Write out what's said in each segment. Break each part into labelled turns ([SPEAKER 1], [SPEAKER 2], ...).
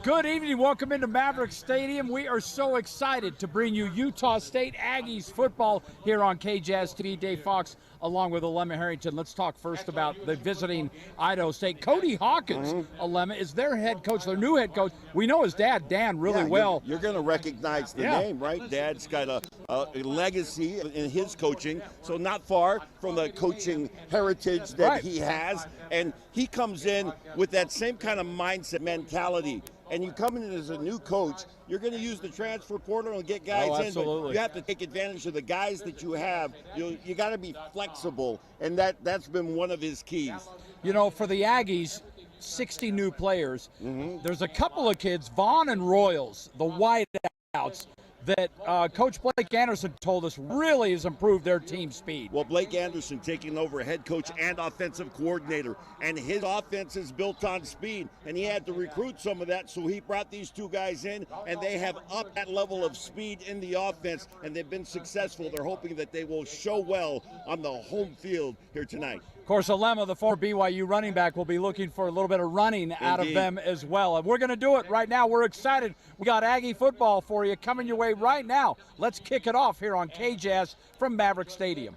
[SPEAKER 1] Good evening. Welcome into Maverick Stadium. We are so excited to bring you Utah State Aggies football here on KJazz TV. Dave Fox along with Alema Harrington. Let's talk first about the visiting Idaho State. Cody Hawkins, Alema, is their head coach, their new head coach. We know his dad, Dan, really well.
[SPEAKER 2] You're going to recognize the name, right? Dad's got a legacy in his coaching, so not far from the coaching heritage that he has. And he comes in with that same kind of mindset, mentality. And you come in as a new coach, you're going to use the transfer portal and get guys in, but you have to take advantage of the guys that you have. You got to be flexible, and that's been one of his keys.
[SPEAKER 1] You know, for the Aggies, 60 new players. There's a couple of kids, Vaughn and Royals, the wideouts, that Coach Blake Anderson told us really has improved their team speed.
[SPEAKER 2] Well, Blake Anderson taking over head coach and offensive coordinator, and his offense is built on speed, and he had to recruit some of that, so he brought these two guys in, and they have upped that level of speed in the offense, and they've been successful. They're hoping that they will show well on the home field here tonight.
[SPEAKER 1] Of course, Alema, the former BYU running back, will be looking for a little bit of running out of them as well. And we're going to do it right now. We're excited. We got Aggie football for you coming your way right now. Let's kick it off here on KJazz from Maverick Stadium.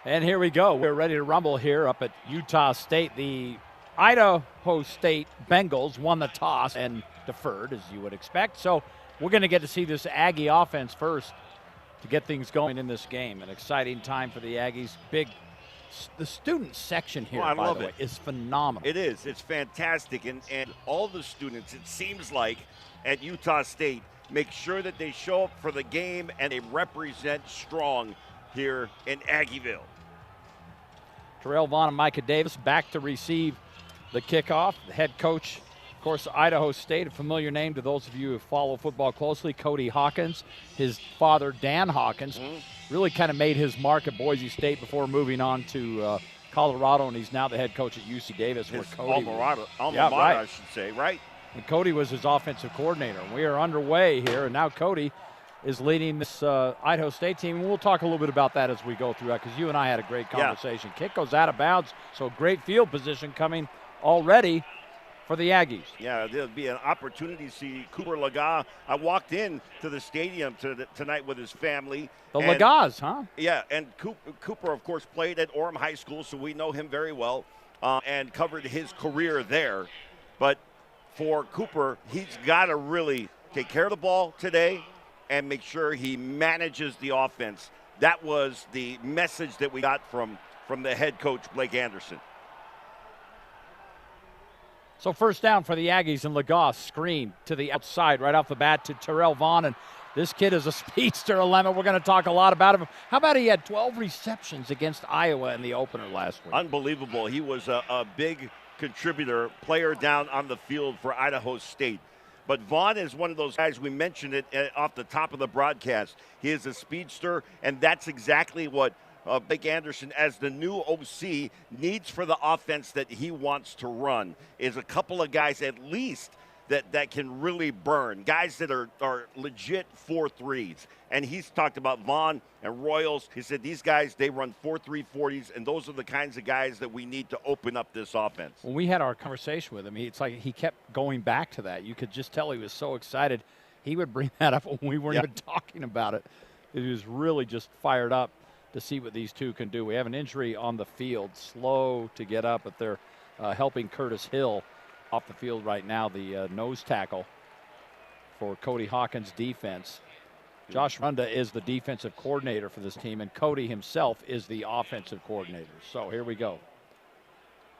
[SPEAKER 1] And here we go. We're ready to rumble here up at Utah State. The Idaho State Bengals won the toss and deferred, as you would expect. So we're going to get to see this Aggie offense first to get things going in this game. An exciting time for the Aggies. The student section here, by the way, is phenomenal.
[SPEAKER 3] It is. It's fantastic. And all the students, it seems like, at Utah State, make sure that they show up for the game and they represent strong here in Aggieville.
[SPEAKER 1] Terrell Vaughn and Micah Davis back to receive the kickoff. The head coach, of course, Idaho State, a familiar name to those of you who follow football closely, Cody Hawkins. His father, Dan Hawkins, really kind of made his mark at Boise State before moving on to Colorado, and he's now the head coach at UC Davis.
[SPEAKER 3] His
[SPEAKER 1] where Cody
[SPEAKER 3] alma mater, I should say, right?
[SPEAKER 1] And Cody was his offensive coordinator. We are underway here, and now Cody is leading this Idaho State team. And we'll talk a little bit about that as we go through that, because you and I had a great conversation. Kick goes out of bounds, so great field position coming already for the Aggies.
[SPEAKER 3] Yeah, there'll be an opportunity to see Cooper Laga. I walked in to the stadium tonight with his family.
[SPEAKER 1] The Lagas, huh?
[SPEAKER 3] Yeah, and Cooper, of course, played at Orem High School, so we know him very well and covered his career there. But for Cooper, he's got to really take care of the ball today and make sure he manages the offense. That was the message that we got from the head coach, Blake Anderson.
[SPEAKER 1] So first down for the Aggies, and Lagas screen to the outside right off the bat to Terrell Vaughn. And this kid is a speedster, Alema. We're going to talk a lot about him. How about he had 12 receptions against Iowa in the opener last week?
[SPEAKER 3] Unbelievable. He was a big contributor, player down on the field for Idaho State. But Vaughn is one of those guys, we mentioned it off the top of the broadcast. He is a speedster, and that's exactly what Blake Anderson, as the new OC, needs for the offense that he wants to run, is a couple of guys at least that can really burn, guys that are legit 4.3s. And he's talked about Vaughn and Royals. He said these guys, they run 4.3 40s, and those are the kinds of guys that we need to open up this offense.
[SPEAKER 1] When we had our conversation with him, it's like he kept going back to that. You could just tell he was so excited. He would bring that up when we weren't even talking about it. He was really just fired up to see what these two can do. We have an injury on the field, slow to get up, but they're helping Curtis Hill off the field right now, the nose tackle for Cody Hawkins' defense. Josh Runda is the defensive coordinator for this team, and Cody himself is the offensive coordinator. So here we go.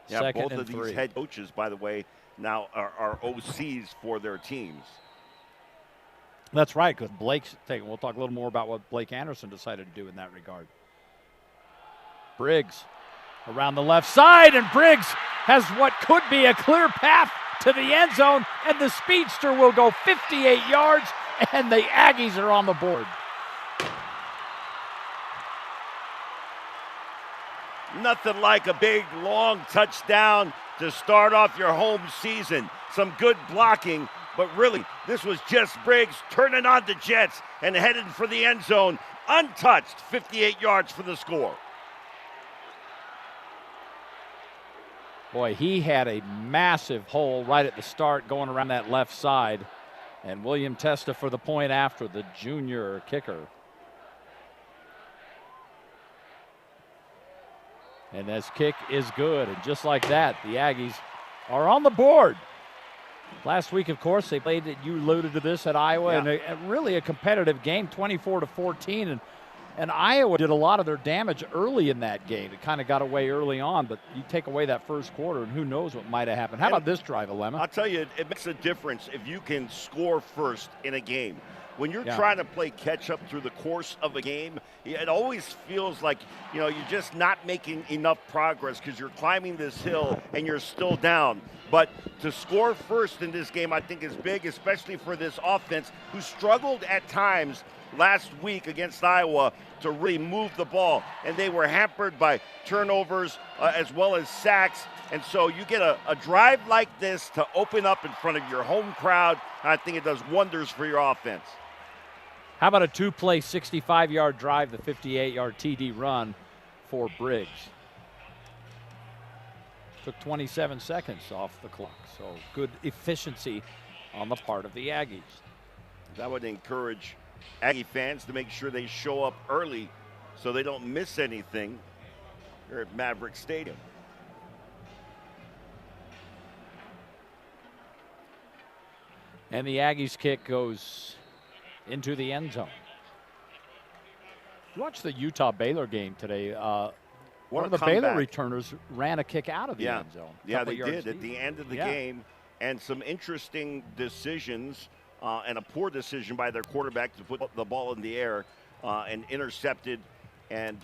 [SPEAKER 3] Yeah,
[SPEAKER 1] Second
[SPEAKER 3] both
[SPEAKER 1] and
[SPEAKER 3] of these
[SPEAKER 1] 3.
[SPEAKER 3] head coaches, by the way, now are OCs for their teams.
[SPEAKER 1] That's right, because Blake's taking. We'll talk a little more about what Blake Anderson decided to do in that regard. Briggs around the left side, and Briggs has what could be a clear path to the end zone, and the speedster will go 58 yards, and the Aggies are on the board.
[SPEAKER 3] Nothing like a big, long touchdown to start off your home season. Some good blocking, but really, this was just Briggs turning on the Jets and heading for the end zone, untouched, 58 yards for the score.
[SPEAKER 1] Boy, he had a massive hole right at the start going around that left side. And William Testa for the point after, the junior kicker. And this kick is good. And just like that, the Aggies are on the board. Last week, of course, they played, you alluded to this, at Iowa, and really a competitive game, 24-14. And Iowa did a lot of their damage early in that game. It kind of got away early on, but you take away that first quarter, and who knows what might have happened. How about this drive, Alema?
[SPEAKER 3] I'll tell you, it makes a difference if you can score first in a game. When you're trying to play catch-up through the course of a game, it always feels like, you're just not making enough progress because you're climbing this hill and you're still down. But to score first in this game, I think, is big, especially for this offense, who struggled at times last week against Iowa to really move the ball. And they were hampered by turnovers as well as sacks. And so you get a drive like this to open up in front of your home crowd. I think it does wonders for your offense.
[SPEAKER 1] How about a two-play 65-yard drive, the 58-yard TD run for Briggs? Took 27 seconds off the clock, so good efficiency on the part of the Aggies.
[SPEAKER 3] That would encourage Aggie fans to make sure they show up early so they don't miss anything here at Maverick Stadium.
[SPEAKER 1] And the Aggies kick goes into the end zone. You watched the Utah-Baylor game today. One of the Baylor returners ran a kick out of the end zone.
[SPEAKER 3] Yeah, they did at the end of the game. And some interesting decisions and a poor decision by their quarterback to put the ball in the air and intercepted. And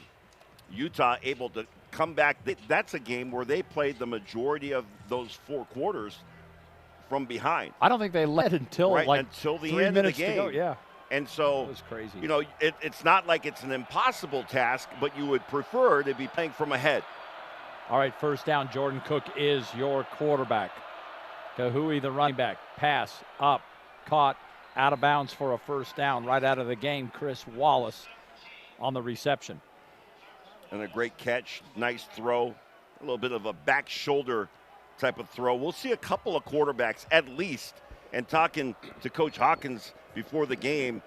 [SPEAKER 3] Utah able to come back. That's a game where they played the majority of those 4 quarters from behind.
[SPEAKER 1] I don't think they led until
[SPEAKER 3] until the end of the game.
[SPEAKER 1] To go,
[SPEAKER 3] And so,
[SPEAKER 1] that was crazy.
[SPEAKER 3] It's not like it's an impossible task, but you would prefer to be playing from ahead.
[SPEAKER 1] All right, first down. Jordan Cook is your quarterback. Kahui, the running back. Pass up, caught, out of bounds for a first down. Right out of the game, Chris Wallace on the reception.
[SPEAKER 3] And a great catch, nice throw, a little bit of a back shoulder type of throw. We'll see a couple of quarterbacks at least. And talking to Coach Hawkins before the game,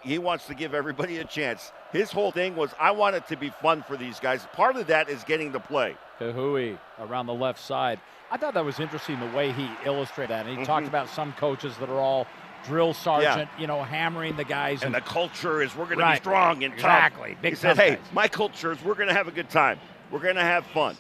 [SPEAKER 3] he wants to give everybody a chance. His whole thing was, I want it to be fun for these guys. Part of that is getting to play.
[SPEAKER 1] Kahui around the left side. I thought that was interesting the way he illustrated that. And he talked about some coaches that are all drill sergeant, hammering the guys.
[SPEAKER 3] And the culture is we're going to be strong and
[SPEAKER 1] tough.
[SPEAKER 3] He said, hey, my culture is we're going to have a good time. We're going to have fun.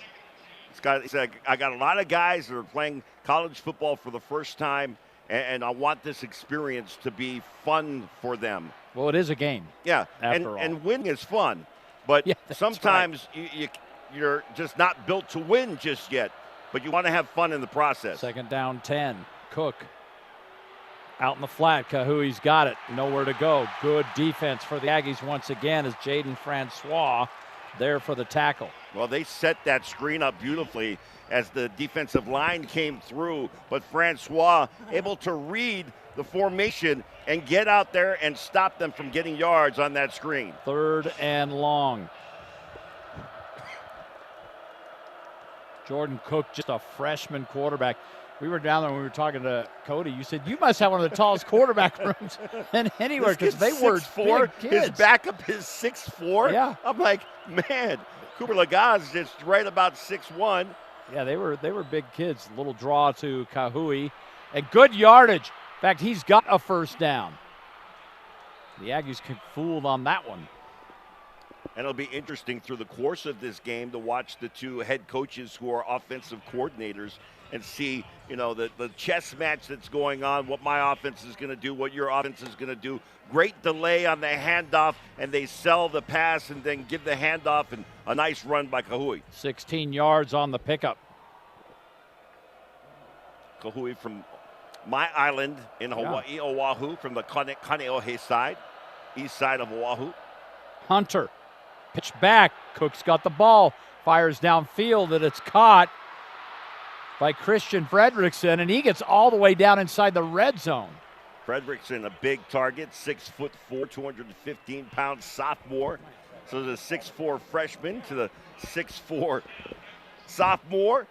[SPEAKER 3] He said, I got a lot of guys that are playing college football for the first time, and I want this experience to be fun for them.
[SPEAKER 1] Well, it is a game.
[SPEAKER 3] Yeah, and winning is fun, but sometimes you're just not built to win just yet, but you want to have fun in the process.
[SPEAKER 1] Second down 10. Cook out in the flat. Kahui's got it. Nowhere to go. Good defense for the Aggies once again as Jaden Francois there for the tackle.
[SPEAKER 3] Well, they set that screen up beautifully as the defensive line came through, but Francois able to read the formation and get out there and stop them from getting yards on that screen.
[SPEAKER 1] Third and long. Jordan Cook, just a freshman quarterback. We were down there when we were talking to Cody. You said, you must have one of the tallest quarterback rooms than anywhere, because they were 6'4". Big kids.
[SPEAKER 3] His backup is 6'4".
[SPEAKER 1] Yeah.
[SPEAKER 3] I'm like, man, Cooper Lagaz is just right about 6'1".
[SPEAKER 1] Yeah, they were big kids. A little draw to Kahui. And good yardage. In fact, he's got a first down. The Aggies fooled on that one.
[SPEAKER 3] And it'll be interesting through the course of this game to watch the two head coaches who are offensive coordinators and see, the chess match that's going on, what my offense is going to do, what your offense is going to do. Great delay on the handoff, and they sell the pass and then give the handoff, and a nice run by Kahui.
[SPEAKER 1] 16 yards on the pickup.
[SPEAKER 3] Kahui from my island in Hawaii, Oahu, from the Kaneohe side, east side of Oahu.
[SPEAKER 1] Hunter, pitch back. Cook's got the ball, fires downfield, and it's caught by Christian Fredrickson, and he gets all the way down inside the red zone.
[SPEAKER 3] Fredrickson, a big target, 6'4", 215-pound sophomore. So the 6'4" freshman to the 6'4" sophomore.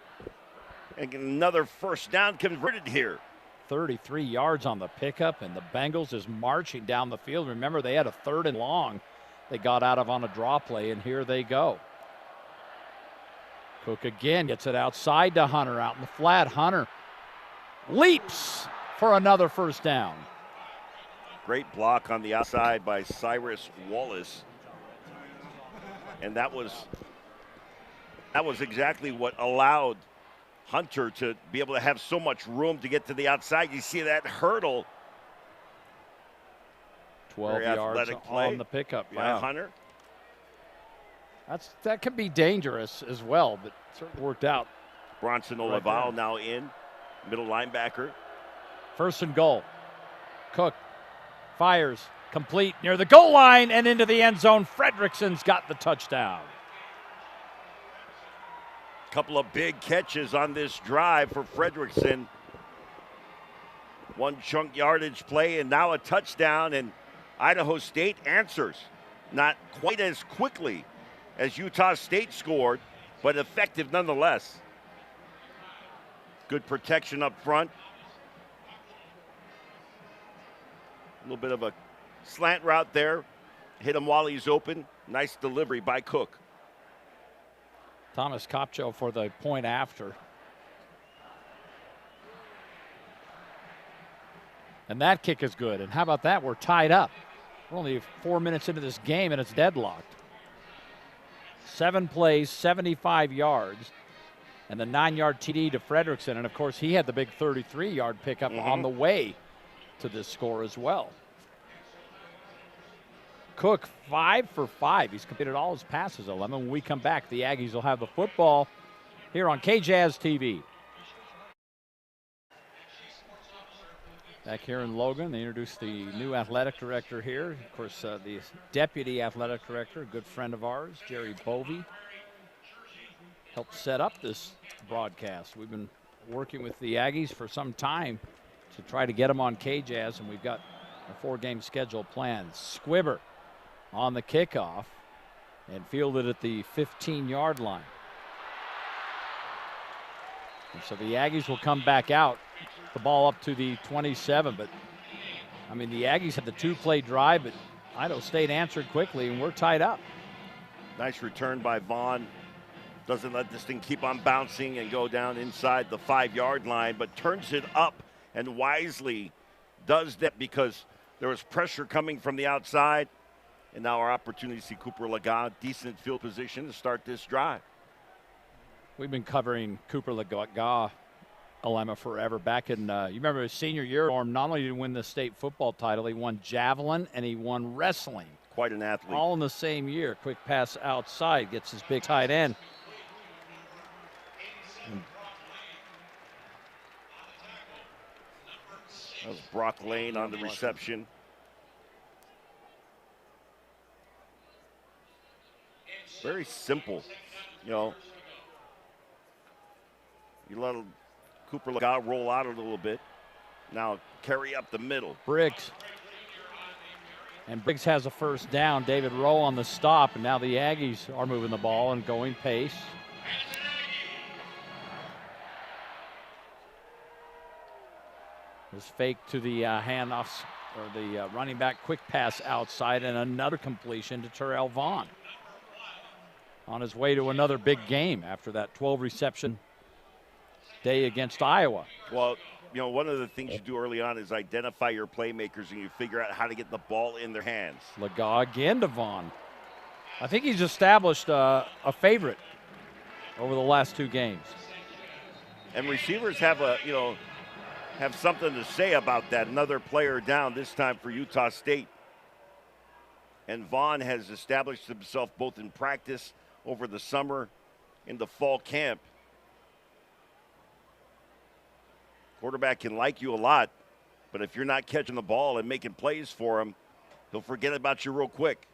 [SPEAKER 3] And another first down converted here.
[SPEAKER 1] 33 yards on the pickup, and the Bengals is marching down the field. Remember, they had a 3rd and long they got out of on a draw play, and here they go. Cook again gets it outside to Hunter out in the flat. Hunter leaps for another first down.
[SPEAKER 3] Great block on the outside by Cyrus Wallace. And that was exactly what allowed Hunter to be able to have so much room to get to the outside. You see that hurdle.
[SPEAKER 1] 12 yards on the pickup
[SPEAKER 3] by Hunter.
[SPEAKER 1] That can be dangerous as well, but it certainly worked out.
[SPEAKER 3] Bronson Olival now in, middle linebacker.
[SPEAKER 1] 1st and goal. Cook fires, complete near the goal line and into the end zone. Fredrickson's got the touchdown.
[SPEAKER 3] Couple of big catches on this drive for Fredrickson. 1 chunk yardage play and now a touchdown, and Idaho State answers. Not quite as quickly as Utah State scored, but effective nonetheless. Good protection up front. A little bit of a slant route there. Hit him while he's open. Nice delivery by Cook.
[SPEAKER 1] Thomas Kopcho for the point after. And that kick is good. And how about that? We're tied up. We're only 4 minutes into this game and it's deadlocked. 7 plays, 75 yards, and the 9-yard TD to Fredrickson. And of course, he had the big 33-yard pickup on the way to this score as well. Cook 5 for 5. He's completed all his passes. 11. When we come back, the Aggies will have the football here on KJazz TV. Back here in Logan, they introduced the new athletic director here. Of course, the deputy athletic director, a good friend of ours, Jerry Bovey, helped set up this broadcast. We've been working with the Aggies for some time to try to get them on KJazz, and we've got a 4-game schedule planned. Squibber on the kickoff and fielded at the 15-yard line. And so the Aggies will come back out. The ball up to the 27, but I mean the Aggies had the 2-play drive, but Idaho State answered quickly, and we're tied up.
[SPEAKER 3] Nice return by Vaughn. Doesn't let this thing keep on bouncing and go down inside the 5-yard line, but turns it up and wisely does that because there was pressure coming from the outside, and now our opportunity to see Cooper Lagat, decent field position to start this drive.
[SPEAKER 1] We've been covering Cooper Lagat Alema forever. Back in, you remember his senior year, not only did he win the state football title, he won javelin and he won wrestling.
[SPEAKER 3] Quite an athlete. All
[SPEAKER 1] in the same year. Quick pass outside, gets his big tight end.
[SPEAKER 3] That was Brock Lane on the reception. Very simple, you know. You let Cooper Lagat roll out a little bit. Now carry up the middle.
[SPEAKER 1] Briggs. And Briggs has a first down. David Rowe on the stop, and now the Aggies are moving the ball and going pace. Was fake to the handoffs, or the running back quick pass outside, and another completion to Terrell Vaughn. On his way to another big game after that 12 reception day against Iowa.
[SPEAKER 3] Well, you know, one of the things you do early on is identify your playmakers and you figure out how to get the ball in their hands.
[SPEAKER 1] Lagat again to Vaughn. I think he's established a favorite over the last 2 games.
[SPEAKER 3] And receivers have have something to say about that. Another player down, this time for Utah State. And Vaughn has established himself both in practice over the summer, in the fall camp. Quarterback can like you a lot, but if you're not catching the ball and making plays for him, he'll forget about you real quick.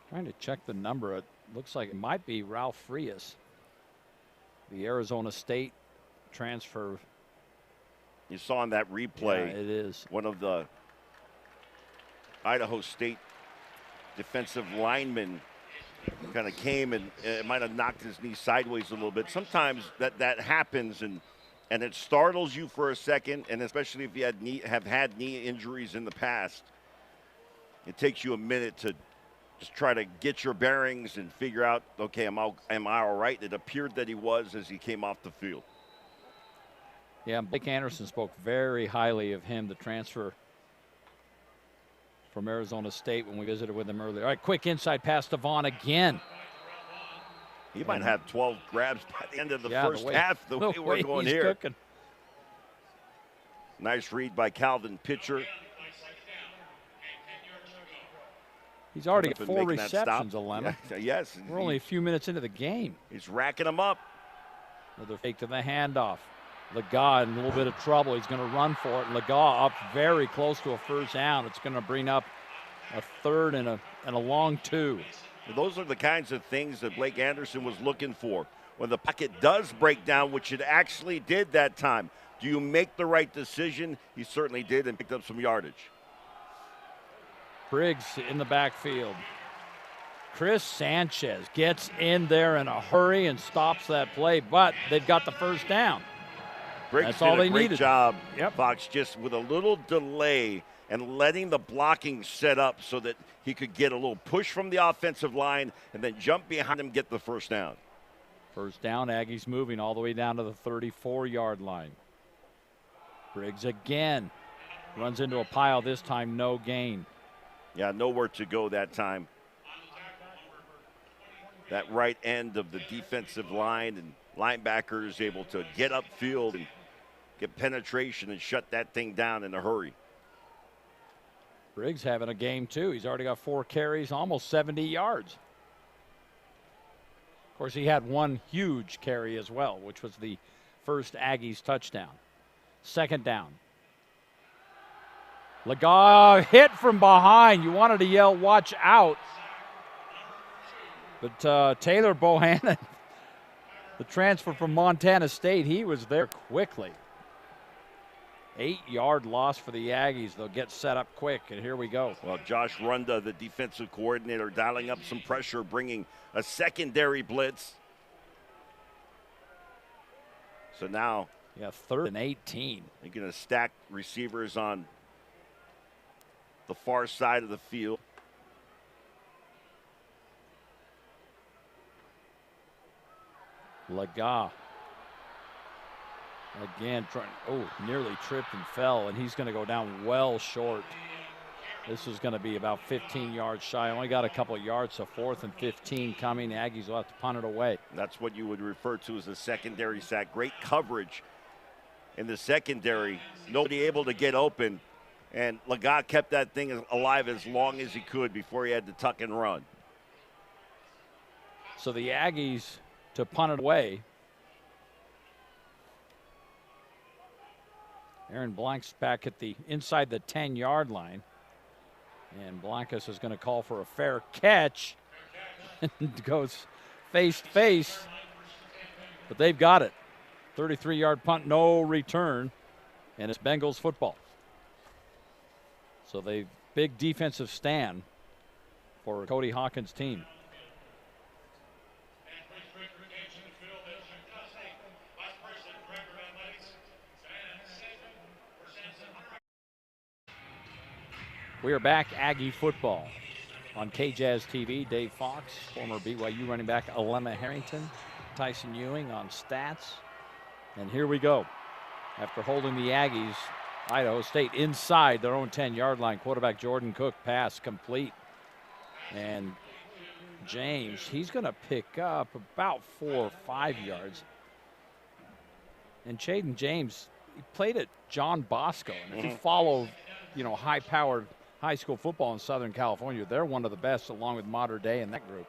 [SPEAKER 1] Trying to check the number. It looks like it might be Ralph Frias, the Arizona State transfer.
[SPEAKER 3] You saw in that replay.
[SPEAKER 1] Yeah, it is.
[SPEAKER 3] One of the Idaho State defensive linemen Kind of came and it might have knocked his knee sideways a little bit. Sometimes that happens and it startles you for a second, and especially if you have had knee injuries in the past, it takes you a minute to just try to get your bearings and figure out, okay, am I all right? It appeared that he was as he came off the field.
[SPEAKER 1] Yeah, Blake Anderson spoke very highly of him, the transfer from Arizona State, when we visited with him earlier. All right, quick inside pass to Vaughn again.
[SPEAKER 3] He might have 12 grabs by the end of the first half, the way we're going
[SPEAKER 1] he's
[SPEAKER 3] here.
[SPEAKER 1] Cooking.
[SPEAKER 3] Nice read by Calvin Pitcher.
[SPEAKER 1] He's already got 4 receptions, Alema.
[SPEAKER 3] Yeah, yes.
[SPEAKER 1] We're only a few minutes into the game.
[SPEAKER 3] He's racking them up.
[SPEAKER 1] Another fake to the handoff. Lega in a little bit of trouble. He's going to run for it. Lega up very close to a first down. It's going to bring up a third and a long 2.
[SPEAKER 3] Those are the kinds of things that Blake Anderson was looking for. When the pocket does break down, which it actually did that time, do you make the right decision? He certainly did and picked up some yardage.
[SPEAKER 1] Briggs in the backfield. Chris Sanchez gets in there in a hurry and stops that play, but they've got the first down.
[SPEAKER 3] Briggs
[SPEAKER 1] That's all they
[SPEAKER 3] did a great
[SPEAKER 1] needed.
[SPEAKER 3] job,
[SPEAKER 1] Yep.
[SPEAKER 3] Fox, just with a little delay and letting the blocking set up so that he could get a little push from the offensive line and then jump behind him, get the first down.
[SPEAKER 1] First down, Aggies moving all the way down to the 34-yard line. Briggs again runs into a pile, this time no gain.
[SPEAKER 3] Yeah, nowhere to go that time. That right end of the defensive line and linebackers able to get upfield and get penetration and shut that thing down in a hurry.
[SPEAKER 1] Briggs having a game too. He's already got 4 carries, almost 70 yards. Of course, he had one huge carry as well, which was the first Aggies touchdown. Second down. Lega hit from behind. You wanted to yell, watch out. But Taylor Bohannon, the transfer from Montana State, he was there quickly. 8-yard loss for the Aggies. They'll get set up quick, and here we go.
[SPEAKER 3] Well, Josh Runda, the defensive coordinator, dialing up some pressure, bringing a secondary blitz. So now,
[SPEAKER 1] yeah, 3rd and 18.
[SPEAKER 3] They're going to stack receivers on the far side of the field.
[SPEAKER 1] Lega. Again, nearly tripped and fell, and he's going to go down well short. This is going to be about 15 yards shy. Only got a couple of yards, so 4th and 15 coming. The Aggies will have to punt it away.
[SPEAKER 3] That's what you would refer to as a secondary sack. Great coverage in the secondary. Nobody able to get open, and Lega kept that thing alive as long as he could before he had to tuck and run.
[SPEAKER 1] So the Aggies to punt it away. Aaron Blank's back at the inside the 10-yard line. And Blancas is going to call for a fair catch. And goes face to face. But they've got it. 33-yard punt, no return. And it's Bengals football. So they big defensive stand for Cody Hawkins' team. We are back, Aggie football on KJazz TV. Dave Fox, former BYU running back Alema Harrington, Tyson Ewing on stats. And here we go. After holding the Aggies, Idaho State inside their own 10-yard line. Quarterback Jordan Cook, pass complete. And James, he's going to pick up about 4 or 5 yards. And Chaden James, he played at John Bosco. And if you follow, high-powered high school football in Southern California, they're one of the best, along with Mater Dei in that group.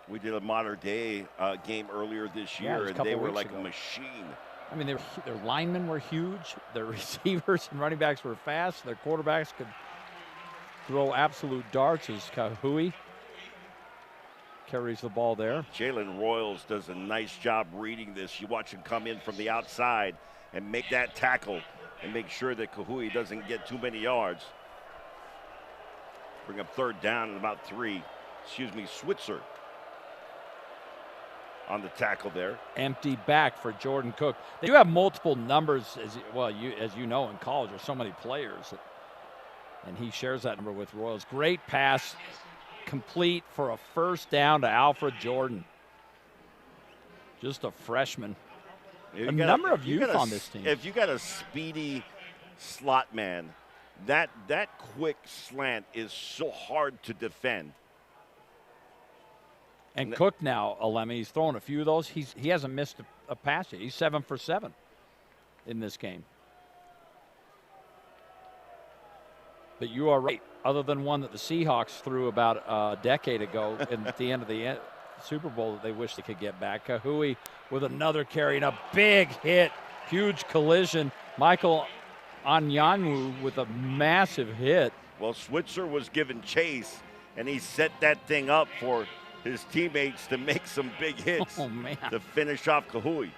[SPEAKER 3] We did a Mater Dei game earlier this year, and they were like a machine.
[SPEAKER 1] I mean, their linemen were huge. Their receivers and running backs were fast. Their quarterbacks could throw absolute darts as Kahui carries the ball there.
[SPEAKER 3] Jalen Royals does a nice job reading this. You watch him come in from the outside and make that tackle and make sure that Kahui doesn't get too many yards. Bring up 3rd down and about 3. Switzer on the tackle there.
[SPEAKER 1] Empty back for Jordan Cook. They do have multiple numbers, as you know, in college. There's so many players, and he shares that number with Royals. Great pass, complete for a first down to Alfred Jordan. Just a freshman. A number of youth on this team.
[SPEAKER 3] If you got a speedy slot man, that quick slant is so hard to defend.
[SPEAKER 1] And Cook now, Alemi, he's thrown a few of those. He hasn't missed a pass yet. He's 7 for 7 in this game. But you are right. Other than one that the Seahawks threw about a decade ago at the end of the Super Bowl that they wish they could get back. Kahui with another carry and a big hit. Huge collision. Michael Anyanwu with a massive hit.
[SPEAKER 3] Well, Switzer was given chase, and he set that thing up for his teammates to make some big hits to finish off Kahui.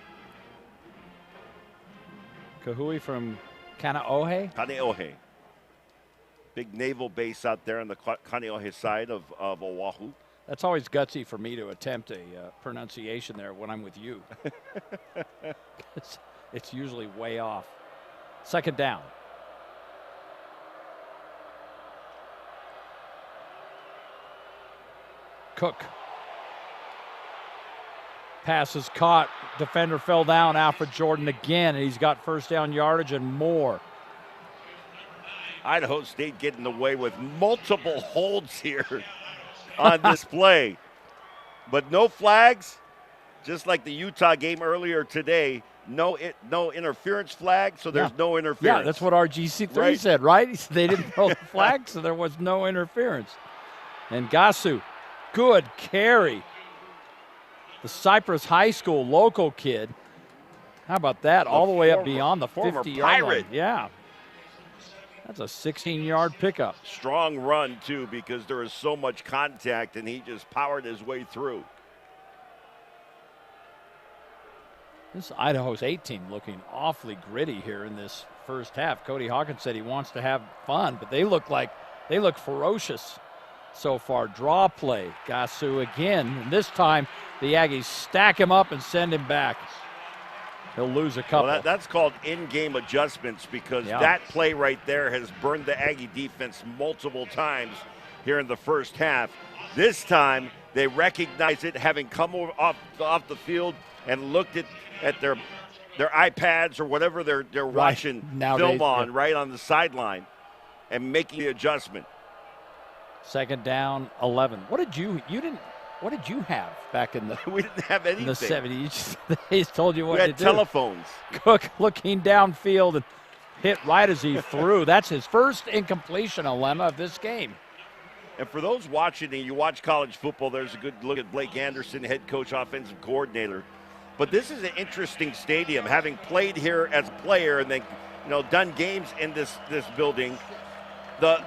[SPEAKER 1] Kahui from Kaneohe?
[SPEAKER 3] Kaneohe. Big naval base out there on the Kaneohe side of Oahu.
[SPEAKER 1] That's always gutsy for me to attempt a pronunciation there when I'm with you. It's usually way off. Second down. Cook. Pass is caught. Defender fell down. Alfred Jordan again, and he's got first down yardage and more.
[SPEAKER 3] Idaho State getting away with multiple holds here on this play. But no flags, just like the Utah game earlier today. No interference flag, so there's no interference.
[SPEAKER 1] Yeah, that's what RGC3 said, right? They didn't throw the flag, so there was no interference. And Gasu, good carry. The Cypress High School local kid. How about that? All the way up beyond the 50-yard line. Yeah. That's a 16-yard pickup.
[SPEAKER 3] Strong run, too, because there is so much contact, and he just powered his way through.
[SPEAKER 1] This Idaho State team looking awfully gritty here in this first half. Cody Hawkins said he wants to have fun, but they look ferocious so far. Draw play. Gasu again, and this time the Aggies stack him up and send him back. He'll lose a couple.
[SPEAKER 3] Well, that's called in-game adjustments because that play right there has burned the Aggie defense multiple times here in the first half. This time they recognize it, having come off the field and looked at their iPads or whatever they're watching film on right on the sideline and making the adjustment.
[SPEAKER 1] Second down, 11. What did you have back in the?
[SPEAKER 3] We didn't have anything.
[SPEAKER 1] In the 70s. They just told you what
[SPEAKER 3] to do. We had telephones.
[SPEAKER 1] Cook looking downfield and hit right as he threw. That's his first incompletion, Alema, of this game.
[SPEAKER 3] And for those watching, and you watch college football, there's a good look at Blake Anderson, head coach, offensive coordinator. But this is an interesting stadium. Having played here as a player and then, done games in this building, the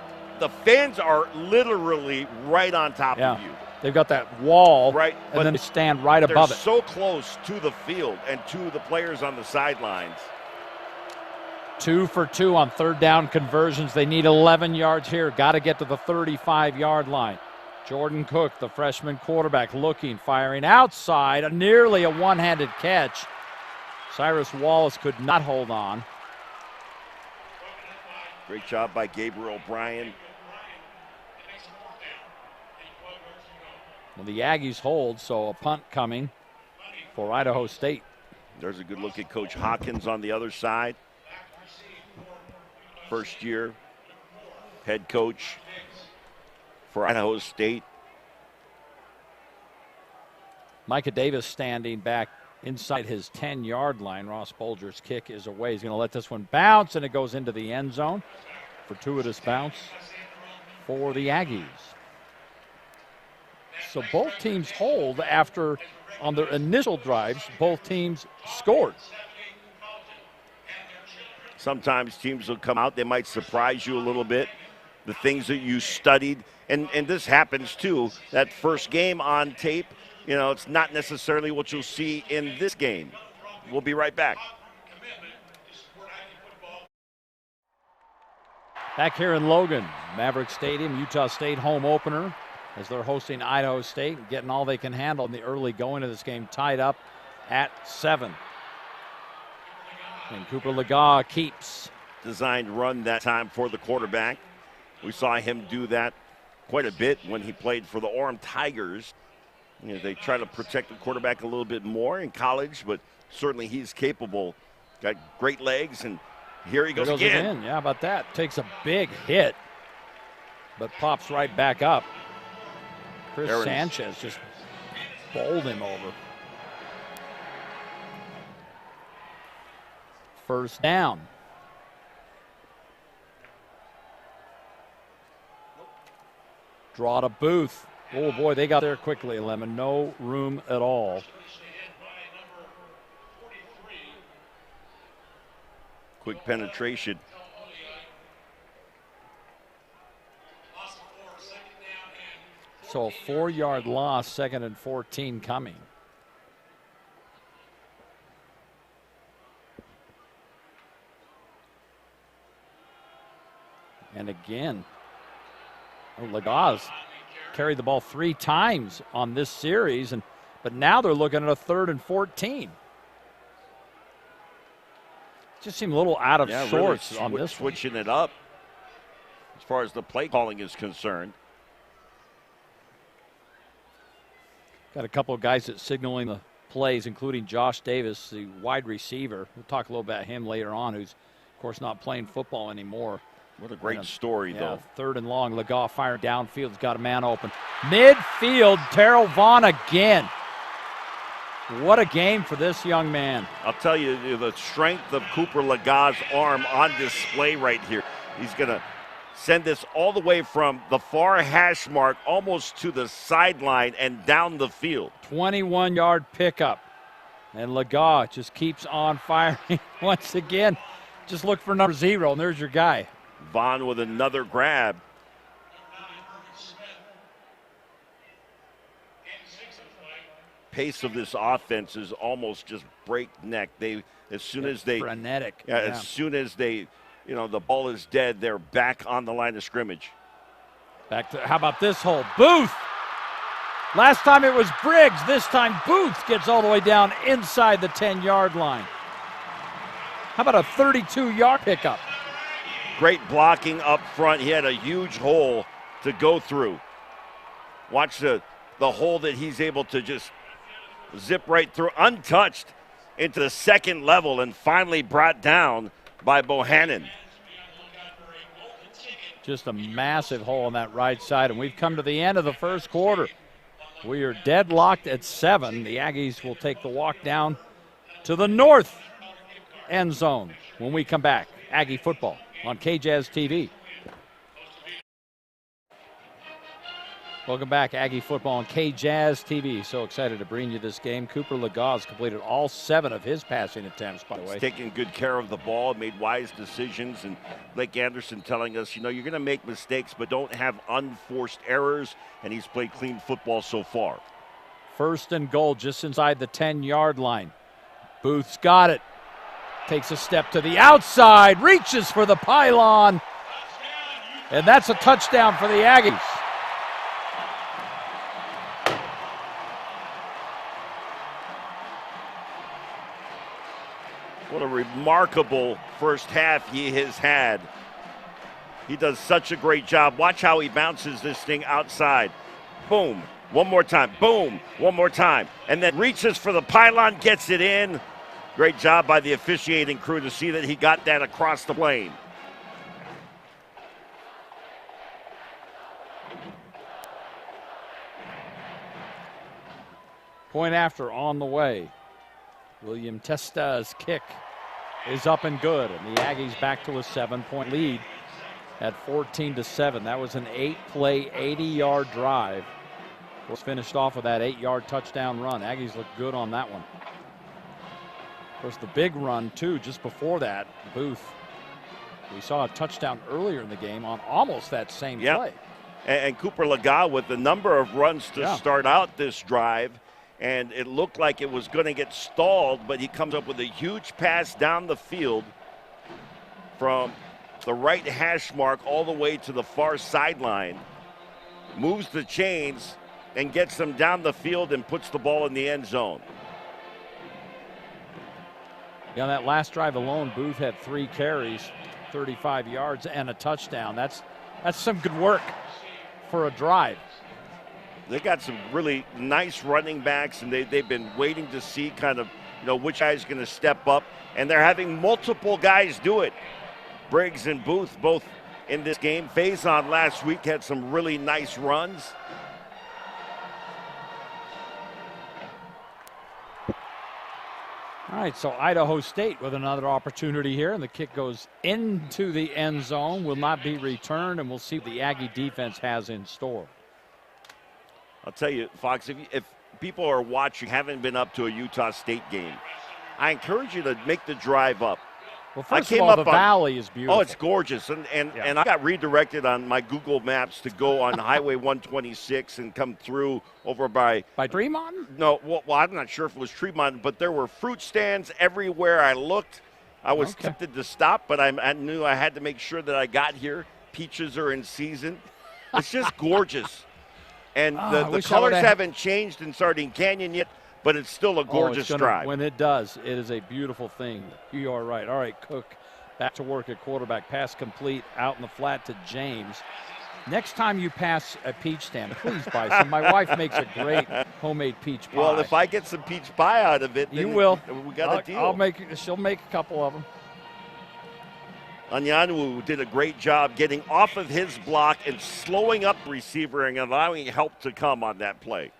[SPEAKER 3] fans are literally right on top of you.
[SPEAKER 1] They've got that wall,
[SPEAKER 3] right,
[SPEAKER 1] and then they stand right above it.
[SPEAKER 3] They're so close to the field and to the players on the sidelines.
[SPEAKER 1] 2 for 2 on third down conversions. They need 11 yards here. Got to get to the 35-yard line. Jordan Cook, the freshman quarterback, firing outside. Nearly a one-handed catch. Cyrus Wallace could not hold on.
[SPEAKER 3] Great job by Gabriel O'Brien.
[SPEAKER 1] Well, the Aggies hold, so a punt coming for Idaho State.
[SPEAKER 3] There's a good look at Coach Hawkins on the other side. First year head coach for Idaho State.
[SPEAKER 1] Micah Davis standing back inside his 10-yard line. Ross Bolger's kick is away. He's going to let this one bounce, and it goes into the end zone. Fortuitous bounce for the Aggies. So both teams hold after, on their initial drives, both teams scored.
[SPEAKER 3] Sometimes teams will come out, they might surprise you a little bit. The things that you studied, and this happens too. That first game on tape, it's not necessarily what you'll see in this game. We'll be right back.
[SPEAKER 1] Back here in Logan, Maverick Stadium, Utah State home opener. as they're hosting Idaho State and getting all they can handle in the early going of this game, tied up at 7. And Cooper Legas keeps.
[SPEAKER 3] Designed run that time for the quarterback. We saw him do that quite a bit when he played for the Orem Tigers. You know, they try to protect the quarterback a little bit more in college, but certainly he's capable. Got great legs, and here he goes again.
[SPEAKER 1] Yeah, how about that? Takes a big hit, but pops right back up. Chris Sanchez just bowled him over. First down. Draw to Booth. Oh boy, they got there quickly, Lemon. No room at all.
[SPEAKER 3] Quick penetration.
[SPEAKER 1] So a 4-yard loss, 2nd and 14 coming. And again, Legas carried the ball 3 times on this series, but now they're looking at a 3rd and 14. Just seemed a little out of sorts
[SPEAKER 3] really
[SPEAKER 1] on this
[SPEAKER 3] switching it up as far as the play calling is concerned.
[SPEAKER 1] Got a couple of guys that signaling the plays, including Josh Davis, the wide receiver. We'll talk a little about him later on, who's, of course, not playing football anymore.
[SPEAKER 3] What a great story, though.
[SPEAKER 1] 3rd and long. Legas firing downfield. He's got a man open. Midfield, Terrell Vaughn again. What a game for this young man.
[SPEAKER 3] I'll tell you, the strength of Cooper Legas' arm on display right here. He's going to send this all the way from the far hash mark almost to the sideline and down the field.
[SPEAKER 1] 21-yard pickup. And Legas just keeps on firing once again. Just look for number 0, and there's your guy.
[SPEAKER 3] Vaughn with another grab. Pace of this offense is almost just breakneck. As soon as they the ball is dead, they're back on the line of scrimmage.
[SPEAKER 1] Back to, how about this hole? Booth. Last time it was Briggs. This time Booth gets all the way down inside the 10-yard line. How about a 32-yard pickup?
[SPEAKER 3] Great blocking up front. He had a huge hole to go through. Watch the hole that he's able to just zip right through, untouched, into the second level, and finally brought down by Bohannon.
[SPEAKER 1] Just a massive hole on that right side, and we've come to the end of the first quarter. We are deadlocked at 7. The Aggies will take the walk down to the north end zone when we come back. Aggie football on KJazz TV. Welcome back, Aggie football on KJazz TV. So excited to bring you this game. Cooper Legas completed all 7 of his passing attempts, by the way.
[SPEAKER 3] He's taking good care of the ball, made wise decisions, and Blake Anderson telling us, you're going to make mistakes, but don't have unforced errors, and he's played clean football so far.
[SPEAKER 1] 1st and goal just inside the 10-yard line. Booth's got it. Takes a step to the outside, reaches for the pylon, and that's a touchdown for the Aggies.
[SPEAKER 3] What a remarkable first half he has had. He does such a great job. Watch how he bounces this thing outside. Boom, one more time. Boom, one more time. And then reaches for the pylon, gets it in. Great job by the officiating crew to see that he got that across the plane.
[SPEAKER 1] Point after on the way. William Testa's kick is up and good, and the Aggies back to a 7-point lead at 14-7. That was an 8-play, 80-yard drive. Was finished off with that 8-yard touchdown run. Aggies looked good on that one. Of course, the big run, too, just before that, Booth. We saw a touchdown earlier in the game on almost that same play.
[SPEAKER 3] And Cooper Legas with the number of runs to start out this drive. And it looked like it was going to get stalled, but he comes up with a huge pass down the field from the right hash mark all the way to the far sideline. moves the chains and gets them down the field and puts the ball in the end zone.
[SPEAKER 1] Yeah, on that last drive alone, Booth had 3 carries, 35 yards, and a touchdown. That's some good work for a drive.
[SPEAKER 3] They got some really nice running backs, and they've been waiting to see kind of, which guy's going to step up. And they're having multiple guys do it. Briggs and Booth both in this game. Faison last week had some really nice runs.
[SPEAKER 1] All right, so Idaho State with another opportunity here, and the kick goes into the end zone, will not be returned, and we'll see what the Aggie defense has in store.
[SPEAKER 3] I'll tell you, Fox, if people are watching, haven't been up to a Utah State game, I encourage you to make the drive up.
[SPEAKER 1] Well, first of all, the valley is beautiful.
[SPEAKER 3] Oh, it's gorgeous. And I got redirected on my Google Maps to go on Highway 126 and come through over by
[SPEAKER 1] Tremont?
[SPEAKER 3] No, well, I'm not sure if it was Tremont, but there were fruit stands everywhere I looked. I was tempted to stop, but I knew I had to make sure that I got here. Peaches are in season. It's just gorgeous. And the colors haven't changed in Sardine Canyon yet, but it's still a gorgeous drive.
[SPEAKER 1] When it does, it is a beautiful thing. You are right. All right, Cook back to work at quarterback. Pass complete out in the flat to James. Next time you pass a peach stand, please buy some. My wife makes a great homemade peach pie.
[SPEAKER 3] Well, if I get some peach pie out of it,
[SPEAKER 1] you will.
[SPEAKER 3] We got a deal.
[SPEAKER 1] She'll make a couple of them.
[SPEAKER 3] Anyanwu did a great job getting off of his block and slowing up the receiver and allowing help to come on that play.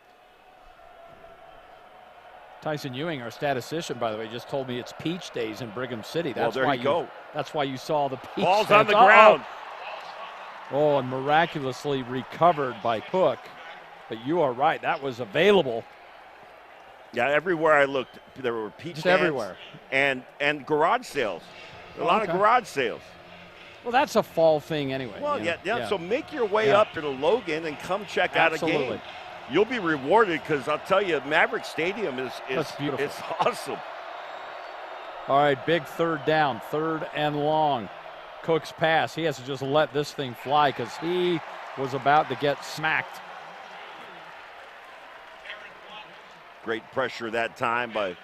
[SPEAKER 1] Tyson Ewing, our statistician, by the way, just told me it's peach days in Brigham City.
[SPEAKER 3] That's why you go.
[SPEAKER 1] That's why you saw the peach.
[SPEAKER 3] Ball's on the ground.
[SPEAKER 1] Oh, and miraculously recovered by Cook. But you are right. That was available.
[SPEAKER 3] Yeah, everywhere I looked, there were peach stands
[SPEAKER 1] everywhere.
[SPEAKER 3] And garage sales. A lot of garage sales.
[SPEAKER 1] Well, that's a fall thing anyway.
[SPEAKER 3] Well, yeah. So make your way up to the Logan and come check out a game. You'll be rewarded because I'll tell you, Maverick Stadium is
[SPEAKER 1] beautiful.
[SPEAKER 3] It's awesome.
[SPEAKER 1] All right, big third down, 3rd and long. Cook's pass. He has to just let this thing fly because he was about to get smacked.
[SPEAKER 3] Great pressure that time by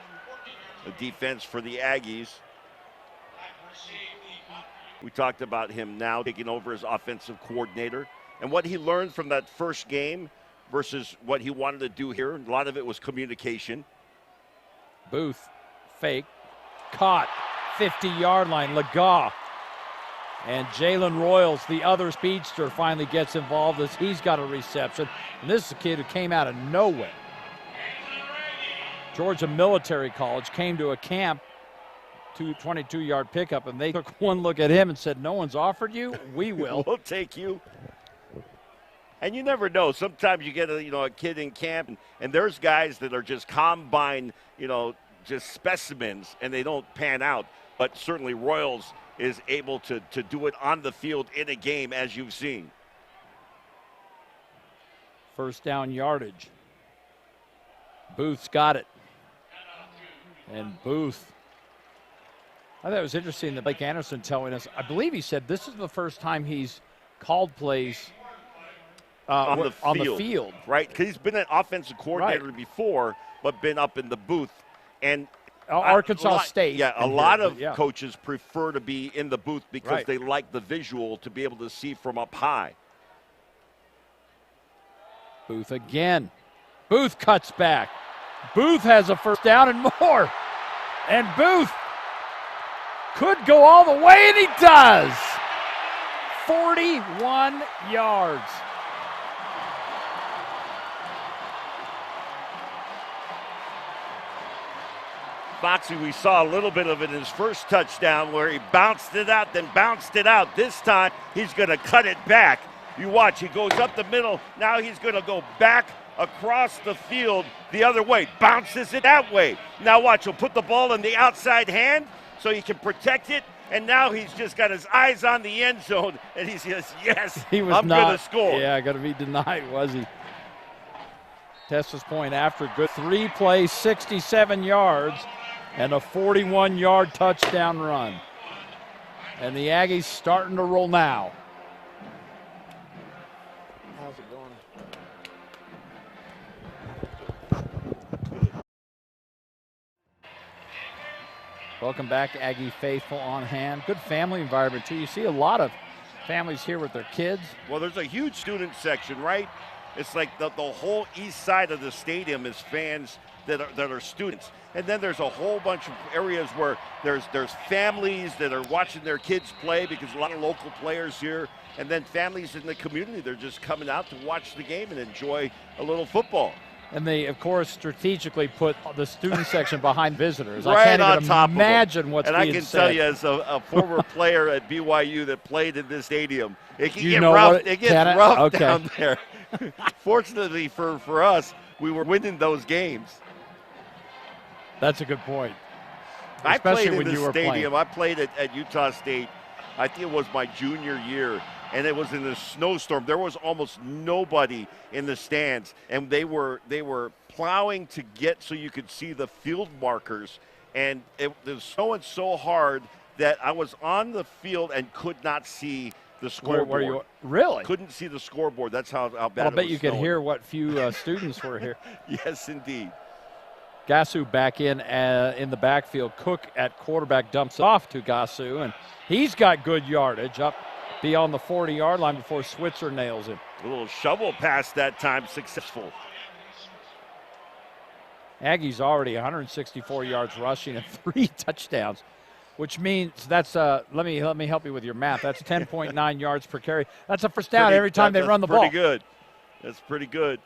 [SPEAKER 3] the defense for the Aggies. We talked about him now taking over as offensive coordinator and what he learned from that first game versus what he wanted to do here. A lot of it was communication.
[SPEAKER 1] Booth, fake, caught, 50-yard line, Legaw. And Jalen Royals, the other speedster, finally gets involved as he's got a reception. And this is a kid who came out of nowhere. Georgia Military College came to a camp, 22-yard pickup, and they took one look at him and said, "No one's offered you? We will."
[SPEAKER 3] We'll take you. And you never know. Sometimes you get a kid in camp, and there's guys that are just combine, just specimens, and they don't pan out. But certainly Royals is able to do it on the field in a game, as you've seen.
[SPEAKER 1] First down yardage. Booth's got it. And Booth, I thought it was interesting that Blake Anderson telling us, I believe he said this is the first time he's called plays on the field.
[SPEAKER 3] Right, because he's been an offensive coordinator before, but been up in the booth. And
[SPEAKER 1] Arkansas State.
[SPEAKER 3] Yeah, a lot of coaches prefer to be in the booth because they like the visual to be able to see from up high.
[SPEAKER 1] Booth again. Booth cuts back. Booth has a first down and more. And Booth could go all the way, and he does. 41 yards.
[SPEAKER 3] Foxy, we saw a little bit of it in his first touchdown where he bounced it out, then bounced it out. This time, he's going to cut it back. You watch, he goes up the middle. Now he's going to go back across the field the other way. Bounces it that way. Now watch, he'll put the ball in the outside hand so he can protect it. And now he's just got his eyes on the end zone, and he says, yes, I'm going to score.
[SPEAKER 1] Yeah, going to be denied, was he? Testa's point after good 3 plays, 67 yards, and a 41-yard touchdown run. And the Aggies starting to roll now.
[SPEAKER 4] How's it going?
[SPEAKER 1] Welcome back, Aggie faithful on hand. Good family environment, too. You see a lot of families here with their kids.
[SPEAKER 3] Well, there's a huge student section, right? It's like the whole east side of the stadium is fans that are students. And then there's a whole bunch of areas where there's families that are watching their kids play because a lot of local players here. And then families in the community, they're just coming out to watch the game and enjoy a little football.
[SPEAKER 1] And they, of course, strategically put the student section behind visitors.
[SPEAKER 3] Right,
[SPEAKER 1] I can't
[SPEAKER 3] on
[SPEAKER 1] even
[SPEAKER 3] top
[SPEAKER 1] imagine what's
[SPEAKER 3] being said. And I can tell you, as a former player at BYU that played in this stadium, it can get rough. It gets rough down there. Fortunately for us, we were winning those games.
[SPEAKER 1] That's a good point.
[SPEAKER 3] I played in
[SPEAKER 1] when
[SPEAKER 3] this
[SPEAKER 1] you were
[SPEAKER 3] stadium.
[SPEAKER 1] playing.
[SPEAKER 3] I played at Utah State. I think it was my junior year, and it was in a snowstorm. There was almost nobody in the stands, and they were plowing to get so you could see the field markers, and it was snowing so hard that I was on the field and could not see the scoreboard.
[SPEAKER 1] Where you really?
[SPEAKER 3] Couldn't see the scoreboard. That's how bad it was.
[SPEAKER 1] I'll bet you
[SPEAKER 3] snowing.
[SPEAKER 1] could hear what few students were here.
[SPEAKER 3] Yes, indeed.
[SPEAKER 1] Gasu back in the backfield. Cook at quarterback dumps it off to Gasu, and he's got good yardage up beyond the 40-yard line before Switzer nails him.
[SPEAKER 3] A little shovel pass that time, successful.
[SPEAKER 1] Aggies already 164 yards rushing and 3 touchdowns, which means that's let me help you with your math. That's 10.9 yards per carry. That's a first down every time they run the ball.
[SPEAKER 3] Pretty good. That's pretty good.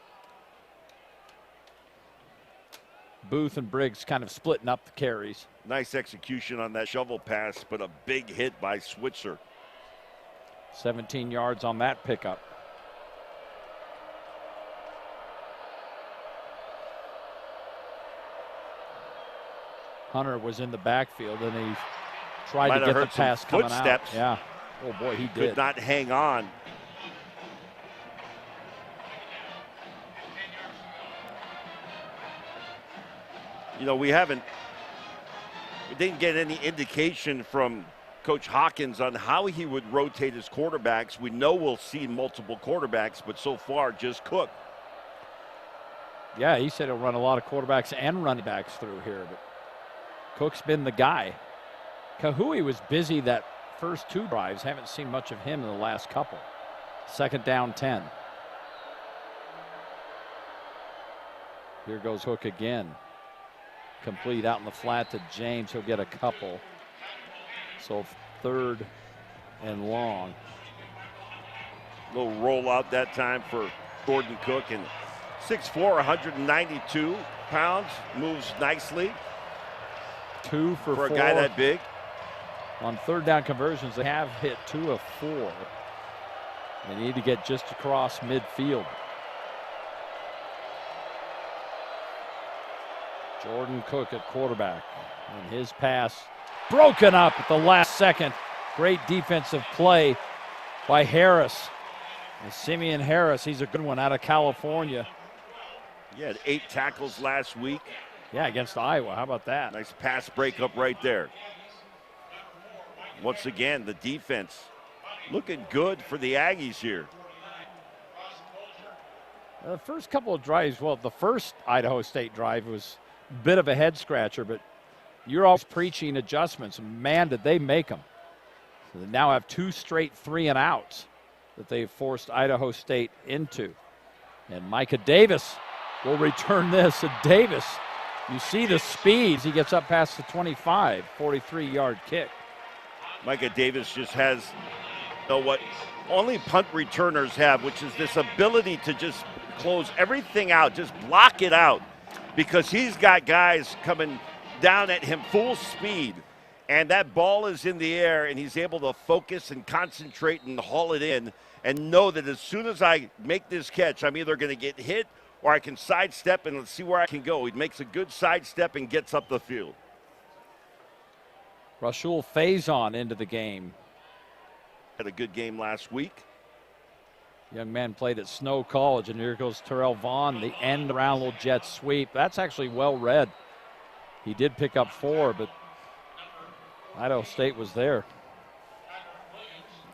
[SPEAKER 1] Booth and Briggs kind of splitting up the carries.
[SPEAKER 3] Nice execution on that shovel pass, but a big hit by Switzer.
[SPEAKER 1] 17 yards on that pickup. Hunter was in the backfield, and he tried to get the pass coming out. Yeah. Oh, boy, he did.
[SPEAKER 3] Could not hang on. You know, we didn't get any indication from Coach Hawkins on how he would rotate his quarterbacks. We know we'll see multiple quarterbacks, but so far just Cook.
[SPEAKER 1] Yeah, he said he'll run a lot of quarterbacks and running backs through here, but Cook's been the guy. Kahui was busy that first 2 drives. Haven't seen much of him in the last couple. 2nd down 10. Here goes Hook again. Complete out in the flat to James. He'll get a couple. So 3rd and long.
[SPEAKER 3] Little rollout that time for Jordan Cook, and 6'4", 192 pounds, moves nicely.
[SPEAKER 1] 2 for 4
[SPEAKER 3] a guy that big.
[SPEAKER 1] On 3rd down conversions, they have hit 2 of 4. They need to get just across midfield. Jordan Cook at quarterback, and his pass broken up at the last second. Great defensive play by Harris. And Simeon Harris, he's a good one out of California.
[SPEAKER 3] He had 8 tackles last week.
[SPEAKER 1] Yeah, against Iowa. How about that?
[SPEAKER 3] Nice pass breakup right there. Once again, the defense looking good for the Aggies here.
[SPEAKER 1] The first couple of drives, well, the first Idaho State drive was a bit of a head scratcher, but you're always preaching adjustments. Man, did they make them. So they now have 2 straight 3-and-outs that they've forced Idaho State into. And Micah Davis will return this. And Davis, you see the speeds. He gets up past the 25, 43-yard kick.
[SPEAKER 3] Micah Davis just has what only punt returners have, which is this ability to just close everything out, just block it out, because he's got guys coming down at him full speed, and that ball is in the air, and he's able to focus and concentrate and haul it in and know that as soon as I make this catch, I'm either going to get hit or I can sidestep and let's see where I can go. He makes a good sidestep and gets up the field.
[SPEAKER 1] Rashul Faison into the game.
[SPEAKER 3] Had a good game last week.
[SPEAKER 1] Young man played at Snow College, and here goes Terrell Vaughn, the end around little jet sweep. That's actually well read. He did pick up 4, but Idaho State was there.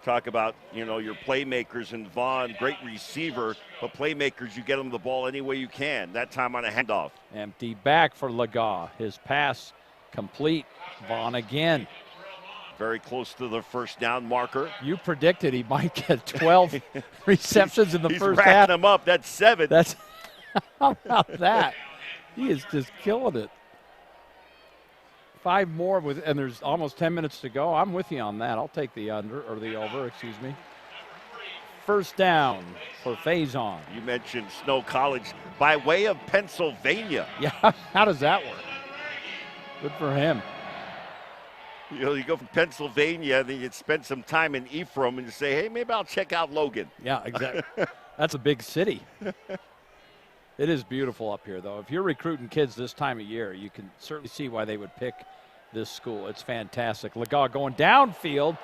[SPEAKER 3] Talk about, your playmakers, and Vaughn, great receiver, but playmakers, you get them the ball any way you can. That time on a handoff.
[SPEAKER 1] Empty back for Laga. His pass Complete. Vaughn again.
[SPEAKER 3] Very close to the first down marker.
[SPEAKER 1] You predicted he might get 12 receptions in the
[SPEAKER 3] he's
[SPEAKER 1] first
[SPEAKER 3] racking
[SPEAKER 1] half.
[SPEAKER 3] them up. That's 7.
[SPEAKER 1] That's how about that? He is just killing it. 5 more and there's almost 10 minutes to go. I'm with you on that. I'll take the under or the over, excuse me. First down for Faison.
[SPEAKER 3] You mentioned Snow College by way of Pennsylvania.
[SPEAKER 1] Yeah, how does that work? Good for him.
[SPEAKER 3] You know, you go from Pennsylvania, then you spend some time in Ephraim, and you say, hey, maybe I'll check out Logan.
[SPEAKER 1] Yeah, exactly. That's a big city. It is beautiful up here, though. If you're recruiting kids this time of year, you can certainly see why they would pick this school. It's fantastic. Legault going downfield.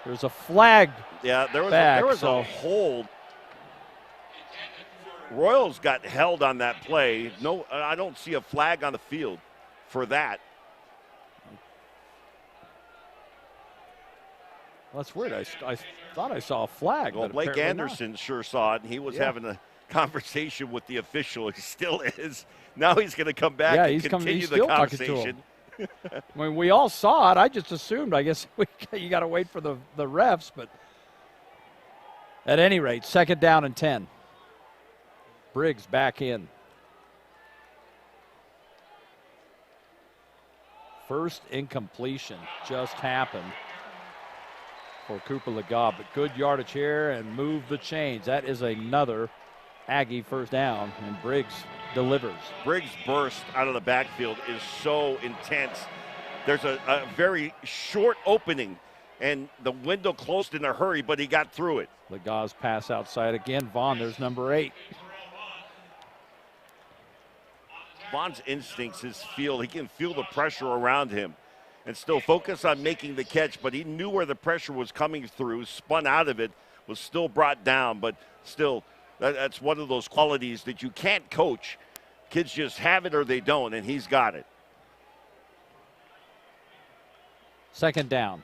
[SPEAKER 1] There's a flag.
[SPEAKER 3] Yeah, there was a hold. Royals got held on that play. No, I don't see a flag on the field for that.
[SPEAKER 1] Well, that's weird. I thought I saw a flag.
[SPEAKER 3] Well, Blake Anderson sure saw it, and he was having a conversation with the official. He still is. Now he's going to come back and continue the conversation.
[SPEAKER 1] I mean, we all saw it. I just assumed. I guess you got to wait for the refs. But at any rate, second down and 10. Briggs back in. First incompletion just happened for Cooper Legault, but good yardage here and move the chains. That is another Aggie first down, and Briggs delivers.
[SPEAKER 3] Briggs' burst out of the backfield is so intense. There's a very short opening, and the window closed in a hurry, but he got through it.
[SPEAKER 1] Legault's pass outside again. Vaughn, there's number 8.
[SPEAKER 3] Vaughn's instincts, he can feel the pressure around him and still focus on making the catch, but he knew where the pressure was coming through, spun out of it, was still brought down, but still, that's one of those qualities that you can't coach. Kids just have it or they don't, and he's got it.
[SPEAKER 1] Second down.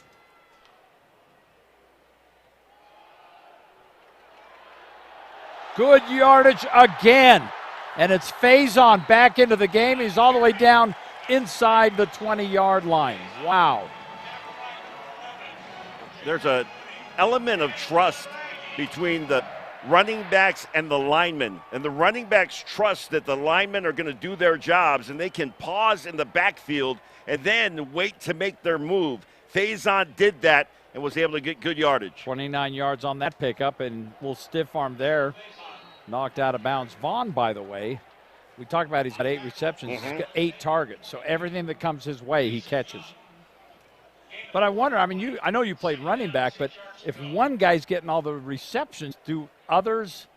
[SPEAKER 1] Good yardage again. And it's Faison back into the game. He's all the way down inside the 20-yard line. Wow.
[SPEAKER 3] There's an element of trust between the running backs and the linemen. And the running backs trust that the linemen are going to do their jobs, and they can pause in the backfield and then wait to make their move. Faison did that and was able to get good yardage.
[SPEAKER 1] 29 yards on that pickup, and little stiff arm there. Knocked out of bounds. Vaughn, by the way, we talked about he's got 8 receptions, he's got 8 targets. So everything that comes his way, he catches. But I wonder, I mean, I know you played running back, but if one guy's getting all the receptions, do others,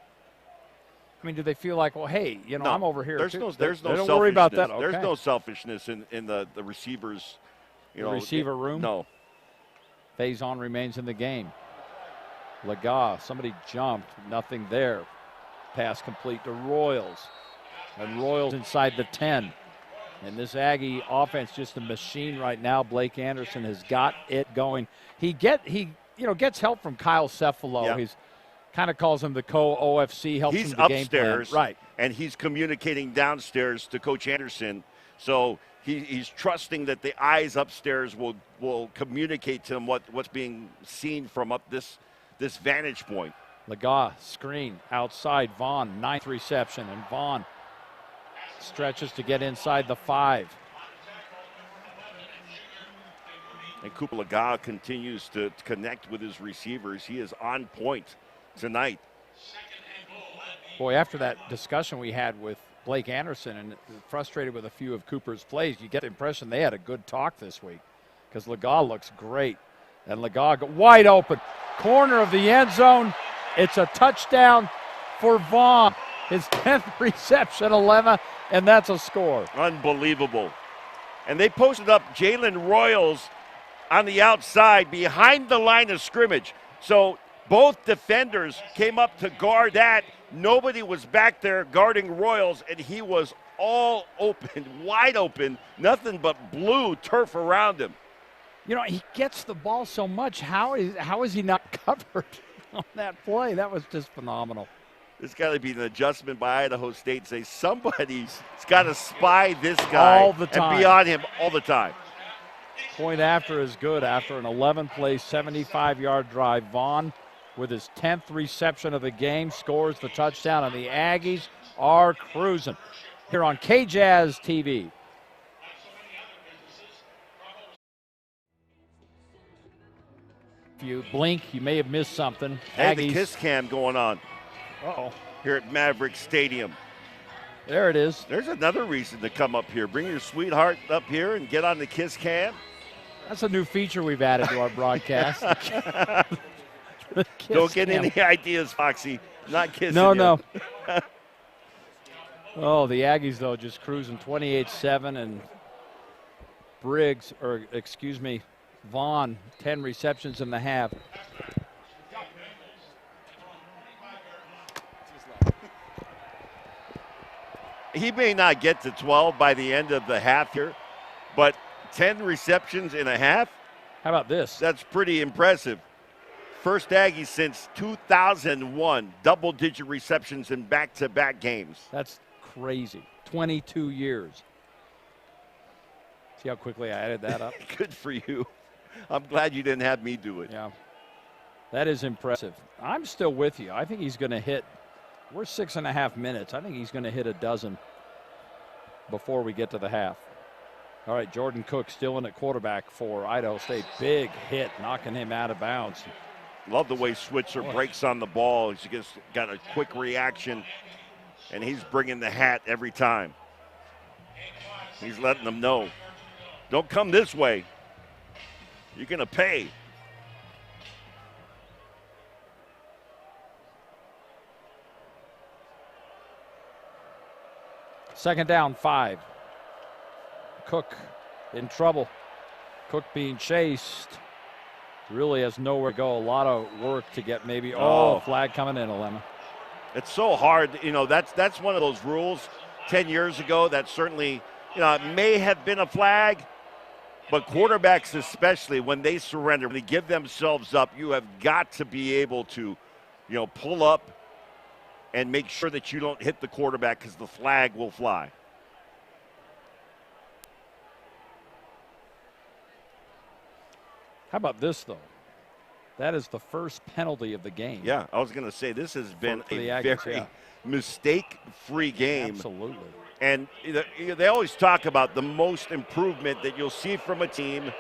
[SPEAKER 1] I mean, do they feel like, well, hey, you know,
[SPEAKER 3] no,
[SPEAKER 1] I'm over here.
[SPEAKER 3] There's no
[SPEAKER 1] don't worry about that. Okay.
[SPEAKER 3] There's no selfishness in the receivers.
[SPEAKER 1] Receiver room?
[SPEAKER 3] No.
[SPEAKER 1] Faison remains in the game. Legault, somebody jumped, nothing there. Pass complete to Royals. And Royals inside the 10. And this Aggie offense just a machine right now. Blake Anderson has got it going. He gets help from Kyle Cephalo.
[SPEAKER 3] Yeah.
[SPEAKER 1] He's kind of calls him the co-OFC, helps
[SPEAKER 3] he's
[SPEAKER 1] him the game plan.
[SPEAKER 3] upstairs,
[SPEAKER 1] right?
[SPEAKER 3] And he's communicating downstairs to Coach Anderson. So he's trusting that the eyes upstairs will communicate to him what's being seen from up this vantage point.
[SPEAKER 1] Legault screen outside Vaughn, 9th reception, and Vaughn stretches to get inside the 5.
[SPEAKER 3] And Cooper Legault continues to connect with his receivers. He is on point tonight.
[SPEAKER 1] Boy, after that discussion we had with Blake Anderson and frustrated with a few of Cooper's plays, you get the impression they had a good talk this week because Legault looks great. And Legault wide open, corner of the end zone. It's a touchdown for Vaughn. His 10th reception, 11, and that's a score.
[SPEAKER 3] Unbelievable. And they posted up Jalen Royals on the outside behind the line of scrimmage. So both defenders came up to guard that. Nobody was back there guarding Royals, and he was all open, wide open, nothing but blue turf around him.
[SPEAKER 1] You know, he gets the ball so much. How is he not covered on that play? That was just phenomenal.
[SPEAKER 3] There's got to be an adjustment by Idaho State. Say somebody's got to spy this guy
[SPEAKER 1] all the time
[SPEAKER 3] and be on him all the time.
[SPEAKER 1] Point after is good after an 11-play, 75-yard drive. Vaughn, with his 10th reception of the game, scores the touchdown, and the Aggies are cruising. Here on KJazz TV. If you blink, you may have missed something.
[SPEAKER 3] Hey,
[SPEAKER 1] Aggies.
[SPEAKER 3] the kiss cam going on.
[SPEAKER 1] Uh-oh.
[SPEAKER 3] Here at Maverick Stadium.
[SPEAKER 1] There it is.
[SPEAKER 3] There's another reason to come up here. Bring your sweetheart up here and get on the kiss cam.
[SPEAKER 1] That's a new feature we've added to our broadcast.
[SPEAKER 3] Don't get any ideas, Foxy. Not kissing
[SPEAKER 1] No,
[SPEAKER 3] you.
[SPEAKER 1] no. Oh, the Aggies, though, just cruising 28-7. And Vaughn, 10 receptions in the half.
[SPEAKER 3] He may not get to 12 by the end of the half here, but 10 receptions in a half?
[SPEAKER 1] How about this?
[SPEAKER 3] That's pretty impressive. First Aggies since 2001, double-digit receptions in back-to-back games.
[SPEAKER 1] That's crazy. 22 years. See how quickly I added that up?
[SPEAKER 3] Good for you. I'm glad you didn't have me do it.
[SPEAKER 1] Yeah. That is impressive. I'm still with you. I think he's going to hit, we're 6.5 minutes. I think he's going to hit a dozen before we get to the half. All right, Jordan Cook still in at quarterback for Idaho State. Big hit, knocking him out of bounds.
[SPEAKER 3] Love the way Switzer breaks on the ball. He's just got a quick reaction, and he's bringing the hat every time. He's letting them know, don't come this way. You're going to pay.
[SPEAKER 1] Second down, 5. Cook in trouble. Cook being chased. Really has nowhere to go. A lot of work to get maybe. Oh, flag coming in, Alema.
[SPEAKER 3] It's so hard. You know, that's one of those rules 10 years ago that certainly, it may have been a flag, but quarterbacks especially, when they surrender, when they give themselves up, you have got to be able to, pull up and make sure that you don't hit the quarterback because the flag will fly.
[SPEAKER 1] How about this, though? That is the first penalty of the game.
[SPEAKER 3] Yeah, I was going to say this has been
[SPEAKER 1] for
[SPEAKER 3] a
[SPEAKER 1] the Aggies,
[SPEAKER 3] very mistake-free game.
[SPEAKER 1] Absolutely.
[SPEAKER 3] And they always talk about the most improvement that you'll see from a team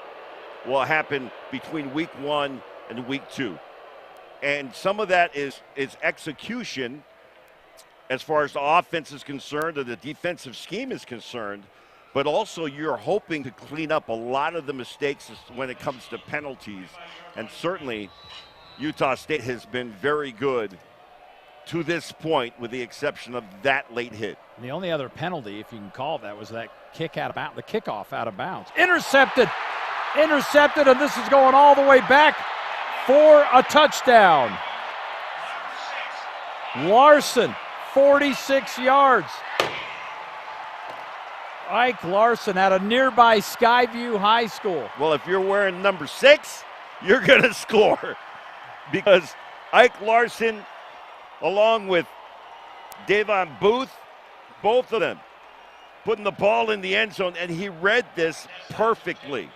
[SPEAKER 3] will happen between week 1 and week 2. And some of that is execution as far as the offense is concerned or the defensive scheme is concerned, but also you're hoping to clean up a lot of the mistakes when it comes to penalties. And certainly Utah State has been very good to this point, with the exception of that late hit.
[SPEAKER 1] And the only other penalty, if you can call it that, was that kick out of bounds, the kickoff out of bounds. Intercepted, and this is going all the way back for a touchdown. Larson, 46 yards. Ike Larson out of nearby Skyview High School.
[SPEAKER 3] Well, if you're wearing number 6, you're going to score, because Ike Larson, along with Davon Booth, both of them putting the ball in the end zone, and he read this perfectly.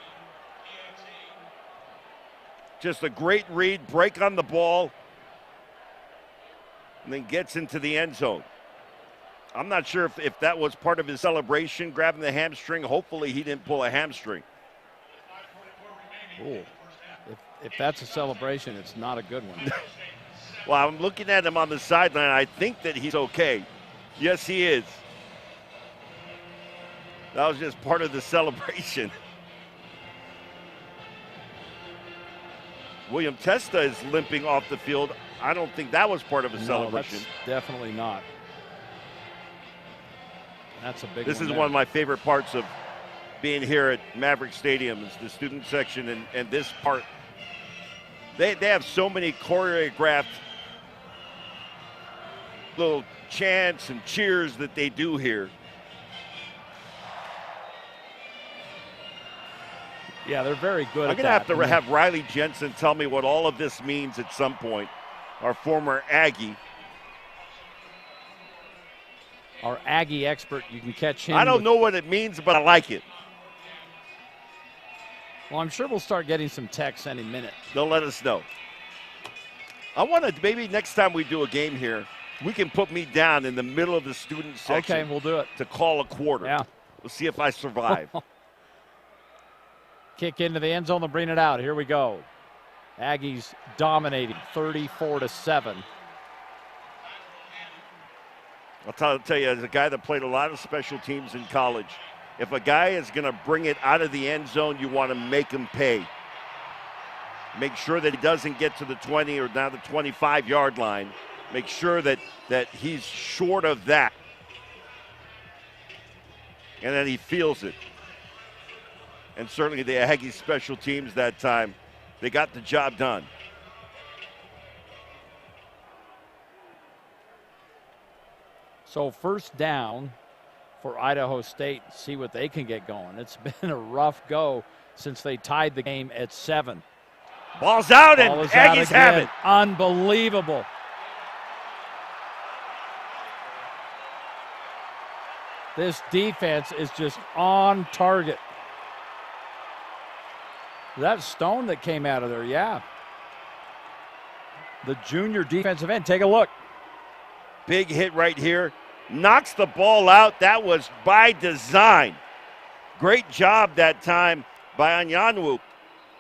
[SPEAKER 3] Just a great read, break on the ball, and then gets into the end zone. I'm not sure if that was part of his celebration, grabbing the hamstring. Hopefully he didn't pull a hamstring.
[SPEAKER 1] Ooh. If that's a celebration, it's not a good one.
[SPEAKER 3] Well, I'm looking at him on the sideline. I think that he's okay. Yes, he is. That was just part of the celebration. William Testa is limping off the field. I don't think that was part of a celebration.
[SPEAKER 1] That's definitely not. That's a big
[SPEAKER 3] This
[SPEAKER 1] one
[SPEAKER 3] is
[SPEAKER 1] there.
[SPEAKER 3] one of my favorite parts of being here at Maverick Stadium, is the student section and this part. They have so many choreographed little chants and cheers that they do here.
[SPEAKER 1] Yeah, they're very good
[SPEAKER 3] I'm
[SPEAKER 1] at
[SPEAKER 3] going to
[SPEAKER 1] that.
[SPEAKER 3] have to have Riley Jensen tell me what all of this means at some point, our former Aggie.
[SPEAKER 1] Our Aggie expert, you can catch him.
[SPEAKER 3] I don't know what it means, but I like it.
[SPEAKER 1] Well, I'm sure we'll start getting some texts any minute.
[SPEAKER 3] They'll let us know. I want to, maybe next time we do a game here, we can put me down in the middle of the student section.
[SPEAKER 1] Okay, we'll do it.
[SPEAKER 3] To call a quarter.
[SPEAKER 1] Yeah.
[SPEAKER 3] We'll see if I survive.
[SPEAKER 1] Kick into the end zone, they'll bring it out. Here we go. Aggies dominating 34-7.
[SPEAKER 3] I'll tell you, as a guy that played a lot of special teams in college, if a guy is going to bring it out of the end zone, you want to make him pay. Make sure that he doesn't get to the 20 or down the 25-yard line. Make sure that he's short of that. And then he feels it. And certainly the Aggies special teams that time, they got the job done.
[SPEAKER 1] So first down for Idaho State. See what they can get going. It's been a rough go since they tied the game at 7.
[SPEAKER 3] Ball's out, and Aggies have it.
[SPEAKER 1] Unbelievable. This defense is just on target. That Stone that came out of there, yeah. The junior defensive end. Take a look.
[SPEAKER 3] Big hit right here. Knocks the ball out. That was by design. Great job that time by Anyanwu.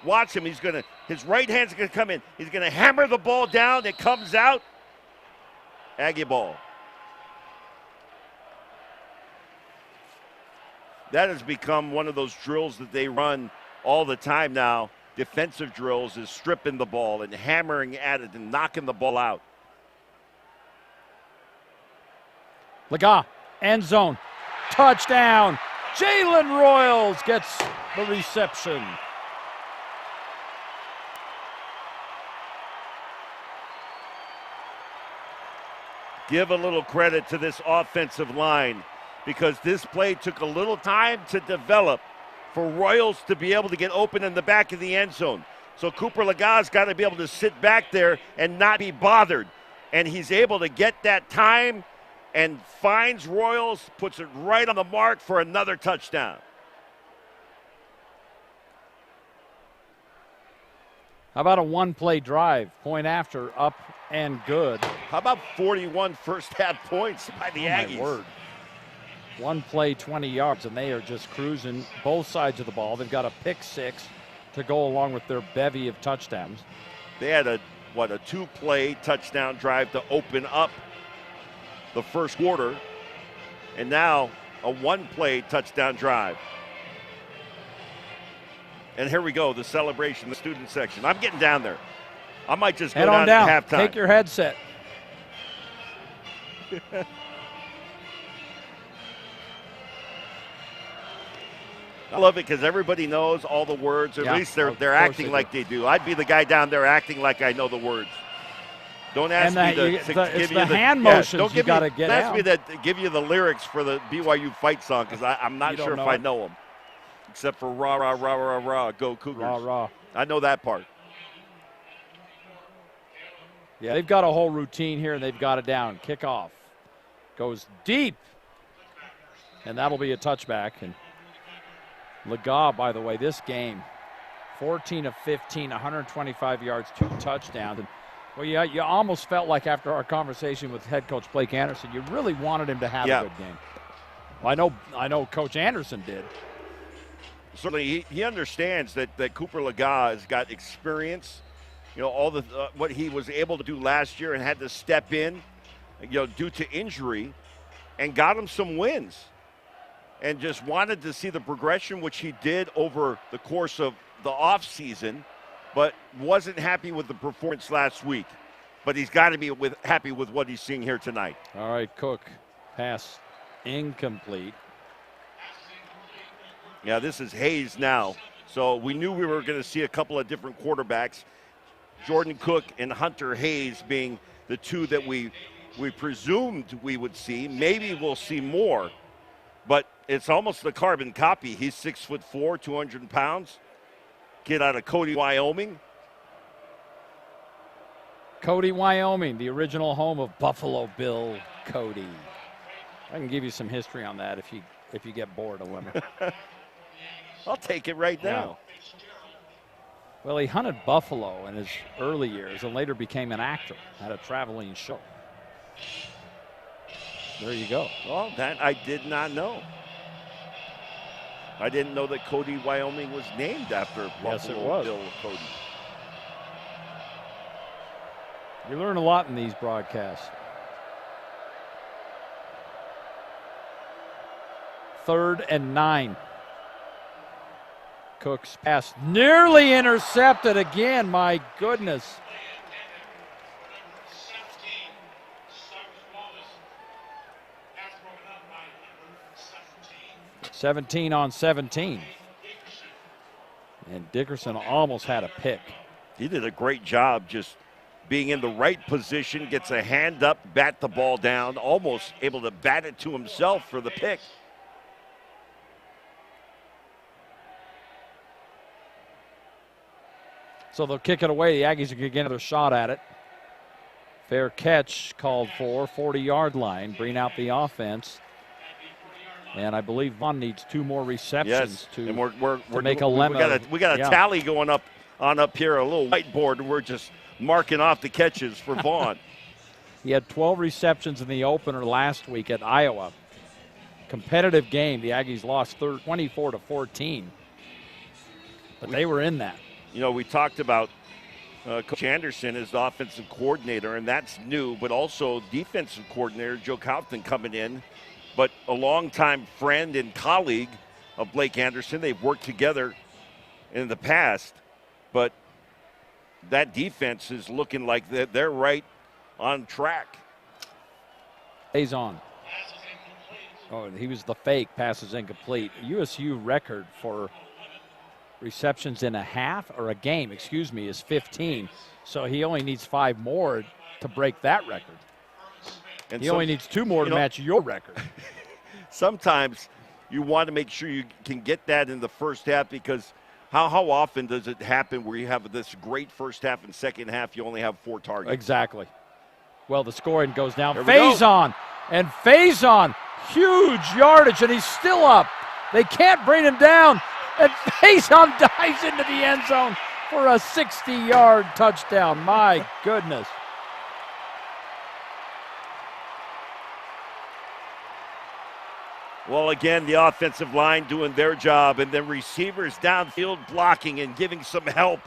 [SPEAKER 3] Watch him. His right hand's going to come in. He's going to hammer the ball down. It comes out. Aggie ball. That has become one of those drills that they run all the time now. Defensive drills is stripping the ball and hammering at it and knocking the ball out.
[SPEAKER 1] Laga, end zone, touchdown. Jalen Royals gets the reception.
[SPEAKER 3] Give a little credit to this offensive line because this play took a little time to develop for Royals to be able to get open in the back of the end zone. So Cooper Laga's got to be able to sit back there and not be bothered. And he's able to get that time and finds Royals, puts it right on the mark for another touchdown.
[SPEAKER 1] How about a one-play drive? Point after, up and good.
[SPEAKER 3] How about 41 first-half points by the Aggies?
[SPEAKER 1] My word. One play, 20 yards, and they are just cruising both sides of the ball. They've got a pick 6 to go along with their bevy of touchdowns.
[SPEAKER 3] They had a 2-play touchdown drive to open up the first quarter, and now a 1-play touchdown drive. And here we go, the celebration, the student section. I'm getting down there. I might just go down at halftime.
[SPEAKER 1] Take your headset.
[SPEAKER 3] I love it because everybody knows all the words, or at least they're acting like they do. I'd be the guy down there acting like I know the words. Don't ask me to give you the
[SPEAKER 1] hand motions.
[SPEAKER 3] Don't
[SPEAKER 1] you got to get
[SPEAKER 3] ask
[SPEAKER 1] out.
[SPEAKER 3] me to give you the lyrics for the BYU fight song because I'm not sure if I know them, except for rah rah rah rah rah go Cougars.
[SPEAKER 1] Rah rah.
[SPEAKER 3] I know that part.
[SPEAKER 1] Yeah, they've got a whole routine here, and they've got it down. Kickoff goes deep, and that'll be a touchback. And Laga, by the way, this game, 14 of 15, 125 yards, 2 touchdowns. And, well, yeah, you almost felt like after our conversation with head coach Blake Anderson, you really wanted him to have a good game. Well, I know Coach Anderson did.
[SPEAKER 3] Certainly, he understands that Cooper Laga has got experience. You know, all the what he was able to do last year and had to step in, due to injury, and got him some wins. And just wanted to see the progression, which he did over the course of the offseason, but wasn't happy with the performance last week. But he's got to be happy with what he's seeing here tonight.
[SPEAKER 1] All right, Cook, pass incomplete.
[SPEAKER 3] Yeah, this is Hayes now. So we knew we were going to see a couple of different quarterbacks. Jordan Cook and Hunter Hayes being the two that we presumed we would see. Maybe we'll see more, but it's almost a carbon copy. He's 6'4", 200 pounds. Kid out of Cody, Wyoming.
[SPEAKER 1] Cody, Wyoming, the original home of Buffalo Bill Cody. I can give you some history on that if you get bored of women.
[SPEAKER 3] I'll take it right now.
[SPEAKER 1] Well, he hunted buffalo in his early years and later became an actor, had a traveling show. There you go.
[SPEAKER 3] Well, that I did not know. I didn't know that Cody, Wyoming was named after
[SPEAKER 1] Yes, it
[SPEAKER 3] Buffalo
[SPEAKER 1] was.
[SPEAKER 3] Bill Cody.
[SPEAKER 1] You learn a lot in these broadcasts. 3rd and 9. Cook's pass nearly intercepted again. My goodness. 17 on 17. And Dickerson almost had a pick.
[SPEAKER 3] He did a great job just being in the right position, gets a hand up, bat the ball down, almost able to bat it to himself for the pick.
[SPEAKER 1] So they'll kick it away. The Aggies are going to get another shot at it. Fair catch called for, 40-yard line. Bring out the offense. And I believe Vaughn needs 2 more receptions to make a lemon.
[SPEAKER 3] We got a tally going up here, a little whiteboard, and we're just marking off the catches for Vaughn.
[SPEAKER 1] He had 12 receptions in the opener last week at Iowa. Competitive game. The Aggies lost 24-14. But they were in that.
[SPEAKER 3] You know, we talked about Coach Anderson as the offensive coordinator, and that's new, but also defensive coordinator Joe Kaufman coming in. But a longtime friend and colleague of Blake Anderson. They've worked together in the past, but that defense is looking like they're right on track.
[SPEAKER 1] Stays on. Oh, he was the fake. Passes incomplete. USU record for receptions in a half or a game, is 15. So he only needs 5 more to break that record. And he only needs 2 more to match your record.
[SPEAKER 3] Sometimes you want to make sure you can get that in the first half, because how often does it happen where you have this great first half and second half you only have 4 targets?
[SPEAKER 1] Exactly. Well, the scoring goes down. Faison, huge yardage, and he's still up. They can't bring him down, and Faison dives into the end zone for a 60-yard touchdown. My goodness.
[SPEAKER 3] Well, again, the offensive line doing their job, and then receivers downfield blocking and giving some help.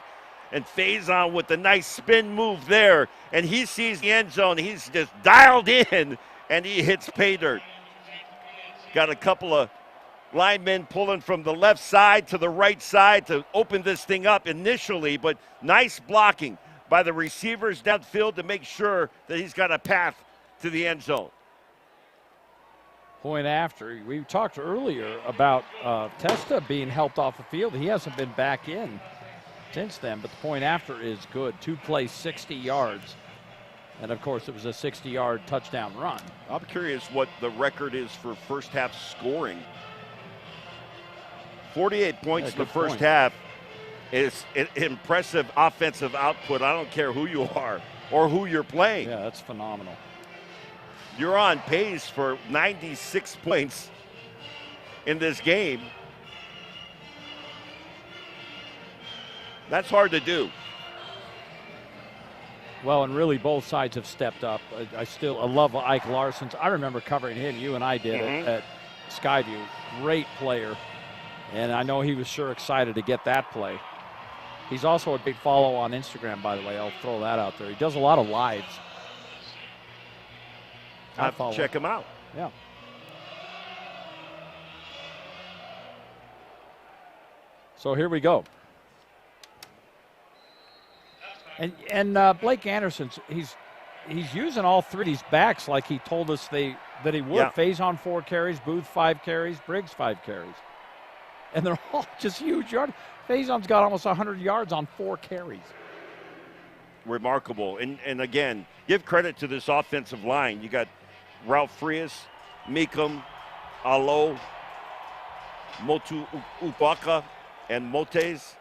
[SPEAKER 3] And Faison with the nice spin move there, and he sees the end zone. He's just dialed in, and he hits pay dirt. Got a couple of linemen pulling from the left side to the right side to open this thing up initially, but nice blocking by the receivers downfield to make sure that he's got a path to the end zone.
[SPEAKER 1] Point after. We talked earlier about Testa being helped off the field. He hasn't been back in since then, but the point after is good. 2 plays, 60 yards. And, of course, it was a 60-yard touchdown run.
[SPEAKER 3] I'm curious what the record is for first half scoring. 48 points in the first half is an impressive offensive output. I don't care who you are or who you're playing.
[SPEAKER 1] Yeah, that's phenomenal.
[SPEAKER 3] You're on pace for 96 points in this game. That's hard to do.
[SPEAKER 1] Well, and really both sides have stepped up. I love Ike Larson's. I remember covering him. You and I did at Skyview. Great player. And I know he was sure excited to get that play. He's also a big follow on Instagram, by the way. I'll throw that out there. He does a lot of lives.
[SPEAKER 3] I have to check him out.
[SPEAKER 1] Yeah. So here we go. And Blake Anderson, he's using all 3 of these backs like he told us that he would.
[SPEAKER 3] Yeah.
[SPEAKER 1] Faison 4 carries, Booth 5 carries, Briggs 5 carries. And they're all just huge yards. Faison's got almost 100 yards on 4 carries.
[SPEAKER 3] Remarkable. And again, give credit to this offensive line. You got Ralph Frias, Meekum, Alo, Motu Ubaka, and Motes.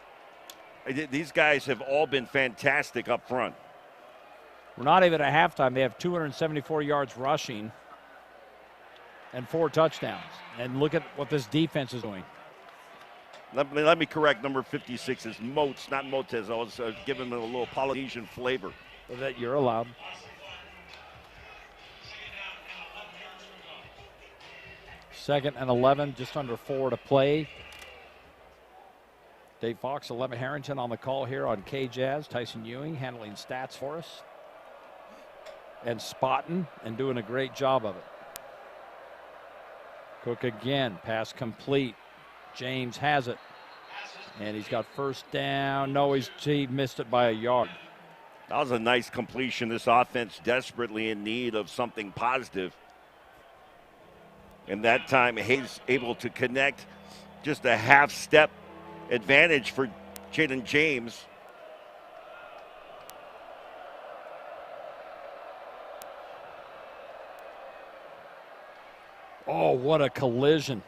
[SPEAKER 3] These guys have all been fantastic up front.
[SPEAKER 1] We're not even at halftime. They have 274 yards rushing and 4 touchdowns. And look at what this defense is doing.
[SPEAKER 3] Let me correct. Number 56 is Motes, not Motes. I was giving it a little Polynesian flavor.
[SPEAKER 1] That you're allowed. Second and 11, just under 4 to play. Dave Fox, 11 Harrington on the call here on K-Jazz. Tyson Ewing handling stats for us. And spotting and doing a great job of it. Cook again, pass complete. James has it. And he's got first down. No, he missed it by a yard.
[SPEAKER 3] That was a nice completion. This offense desperately in need of something positive. And that time, Hayes able to connect. Just a half-step advantage for Jaden James.
[SPEAKER 1] Oh, what a collision.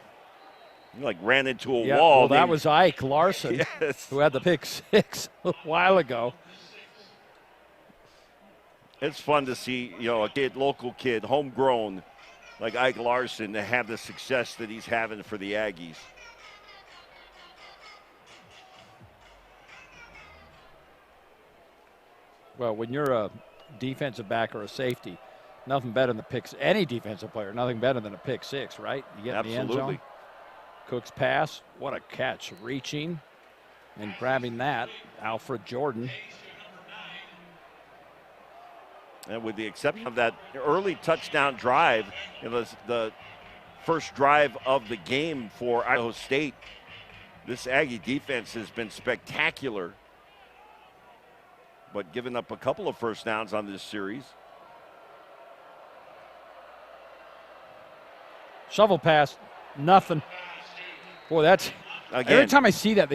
[SPEAKER 3] He like ran into a
[SPEAKER 1] Yeah,
[SPEAKER 3] wall.
[SPEAKER 1] well, that was Ike Larson,
[SPEAKER 3] yes,
[SPEAKER 1] who had the pick six a while ago.
[SPEAKER 3] It's fun to see, a local kid, homegrown, like Ike Larson, to have the success that he's having for the Aggies.
[SPEAKER 1] Well, when you're a defensive back or a safety, nothing better than the picks. Any defensive player, nothing better than a pick six, right? You get in the end zone. Cook's pass, what a catch, reaching and grabbing that, Alfred Jordan.
[SPEAKER 3] And with the exception of that early touchdown drive, the first drive of the game for Idaho State, this Aggie defense has been spectacular, but giving up a couple of first downs on this series.
[SPEAKER 1] Shovel pass, nothing. Boy, that's again, every time I see that,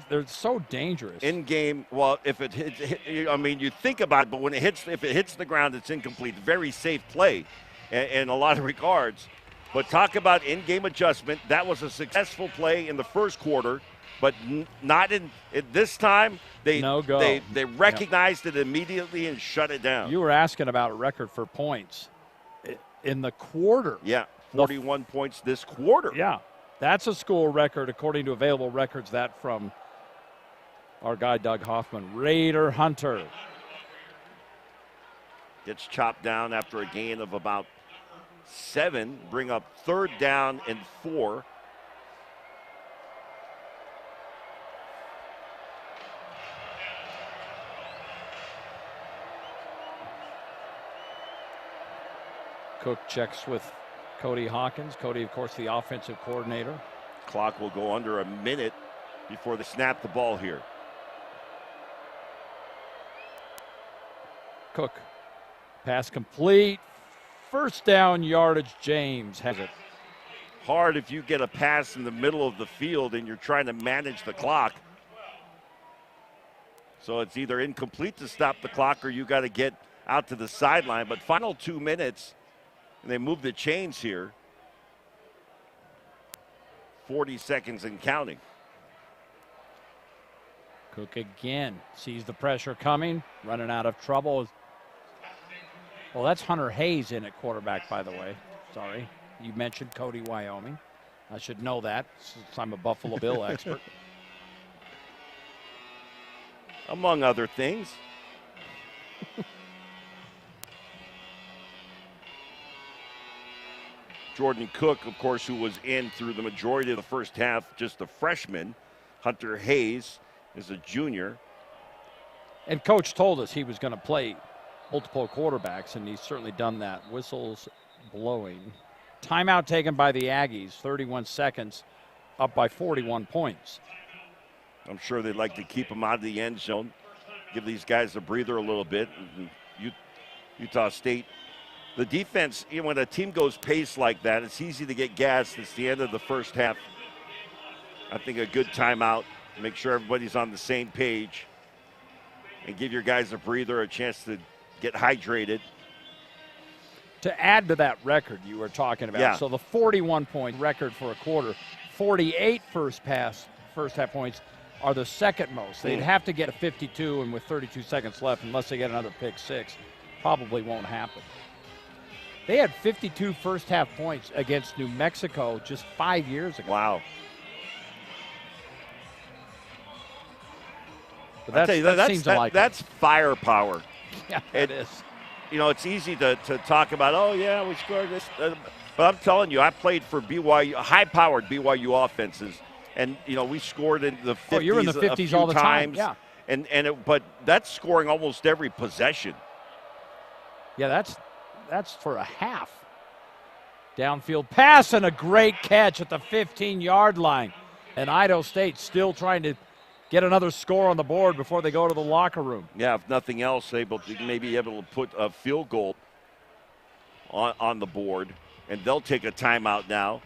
[SPEAKER 1] they're so dangerous.
[SPEAKER 3] In game, well, if it hit, I mean, you think about it, but when if it hits the ground, it's incomplete. Very safe play, in a lot of regards. But talk about in-game adjustment. That was a successful play in the first quarter, but not in this time. They recognized it immediately and shut it down.
[SPEAKER 1] You were asking about a record for points in the quarter.
[SPEAKER 3] Yeah, 41 points this quarter.
[SPEAKER 1] Yeah. That's a school record, according to available records, that from our guy, Doug Hoffman. Raider Hunter.
[SPEAKER 3] Gets chopped down after a gain of about 7. Bring up 3rd down and 4.
[SPEAKER 1] Cook checks with Cody Hawkins. Cody, of course, the offensive coordinator.
[SPEAKER 3] Clock will go under a minute before they snap the ball here.
[SPEAKER 1] Cook, pass complete. First down yardage, James has it.
[SPEAKER 3] Hard if you get a pass in the middle of the field and you're trying to manage the clock. So it's either incomplete to stop the clock or you got to get out to the sideline. But final 2 minutes. And they move the chains here. 40 seconds and counting.
[SPEAKER 1] Cook again sees the pressure coming, running out of trouble. Well, that's Hunter Hayes in at quarterback, by the way. Sorry. You mentioned Cody, Wyoming. I should know that since I'm a Buffalo Bill expert.
[SPEAKER 3] Among other things. Jordan Cook, of course, who was in through the majority of the first half, just a freshman. Hunter Hayes is a junior.
[SPEAKER 1] And Coach told us he was going to play multiple quarterbacks, and he's certainly done that. Whistles blowing. Timeout taken by the Aggies, 31 seconds, up by 41 points.
[SPEAKER 3] I'm sure they'd like to keep them out of the end zone, give these guys a breather a little bit. Utah State, the defense, when a team goes pace like that, it's easy to get gassed. It's the end of the first half. I think a good timeout, make sure everybody's on the same page, and give your guys a breather, a chance to get hydrated.
[SPEAKER 1] To add to that record you were talking about, so the 41-point record for a quarter, 48 first half points are the second most. They'd have to get a 52, and with 32 seconds left, unless they get another pick six, probably won't happen. They had 52 first half points against New Mexico just 5 years ago.
[SPEAKER 3] Wow.
[SPEAKER 1] But that seems like
[SPEAKER 3] that's firepower.
[SPEAKER 1] Yeah, it is.
[SPEAKER 3] You know, it's easy to talk about, oh, yeah, we scored this. But I'm telling you, I played for BYU, high-powered BYU offenses. And, you know, we scored in the 50s,
[SPEAKER 1] you're in the 50s
[SPEAKER 3] a few
[SPEAKER 1] all the time.
[SPEAKER 3] times.
[SPEAKER 1] Yeah.
[SPEAKER 3] But that's scoring almost every possession.
[SPEAKER 1] Yeah, that's for a half. Downfield pass and a great catch at the 15-yard line. And Idaho State still trying to get another score on the board before they go to the locker room.
[SPEAKER 3] Yeah, if nothing else, maybe able to put a field goal on the board. And they'll take a timeout now.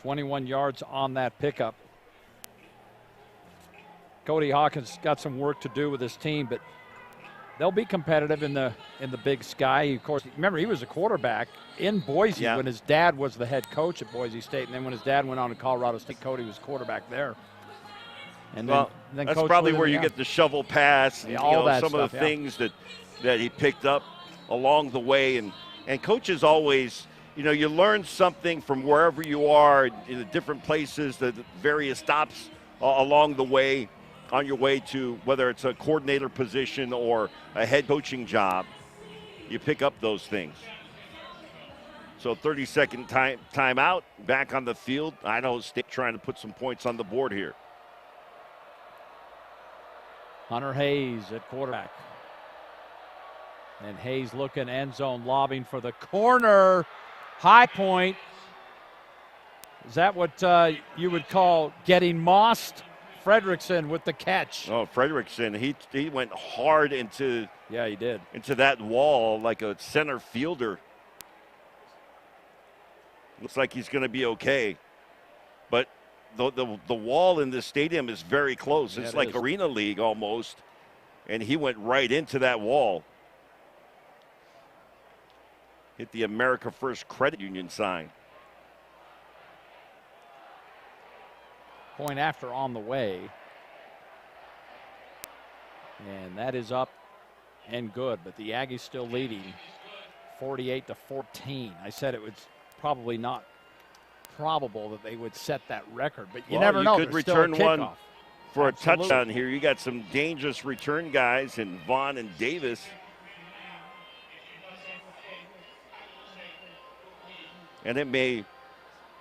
[SPEAKER 1] .21 yards on that pickup. Cody Hawkins got some work to do with his team, but they'll be competitive in the Big Sky. Of course, remember he was a quarterback in Boise when his dad was the head coach at Boise State, and then when his dad went on to Colorado State, Cody was quarterback there. And then
[SPEAKER 3] that's probably where you get the shovel pass, and
[SPEAKER 1] all that
[SPEAKER 3] some
[SPEAKER 1] stuff,
[SPEAKER 3] of the things that he picked up along the way, and coaches always. You know, you learn something from wherever you are in the different places, the various stops along the way, on your way to whether it's a coordinator position or a head coaching job. You pick up those things. So 30-second timeout, back on the field. Idaho State trying to put some points on the board here.
[SPEAKER 1] Hunter Hayes at quarterback. And Hayes looking end zone, lobbing for the corner. High point. Is that what you would call getting mossed? Fredrickson with the catch.
[SPEAKER 3] Oh, Fredrickson, he went hard into.
[SPEAKER 1] Yeah, he did.
[SPEAKER 3] Into that wall like a center fielder. Looks like he's going to be okay. But the wall in this stadium is very close.
[SPEAKER 1] Yeah,
[SPEAKER 3] it's like Arena League almost. And he went right into that wall. Hit the America First Credit Union sign.
[SPEAKER 1] Point after on the way. And that is up and good, but the Aggies still leading 48-14. I said it was probably not probable that they would set that record, but you never know.
[SPEAKER 3] You could return one for a touchdown here. You got some dangerous return guys in Vaughn and Davis. And it may,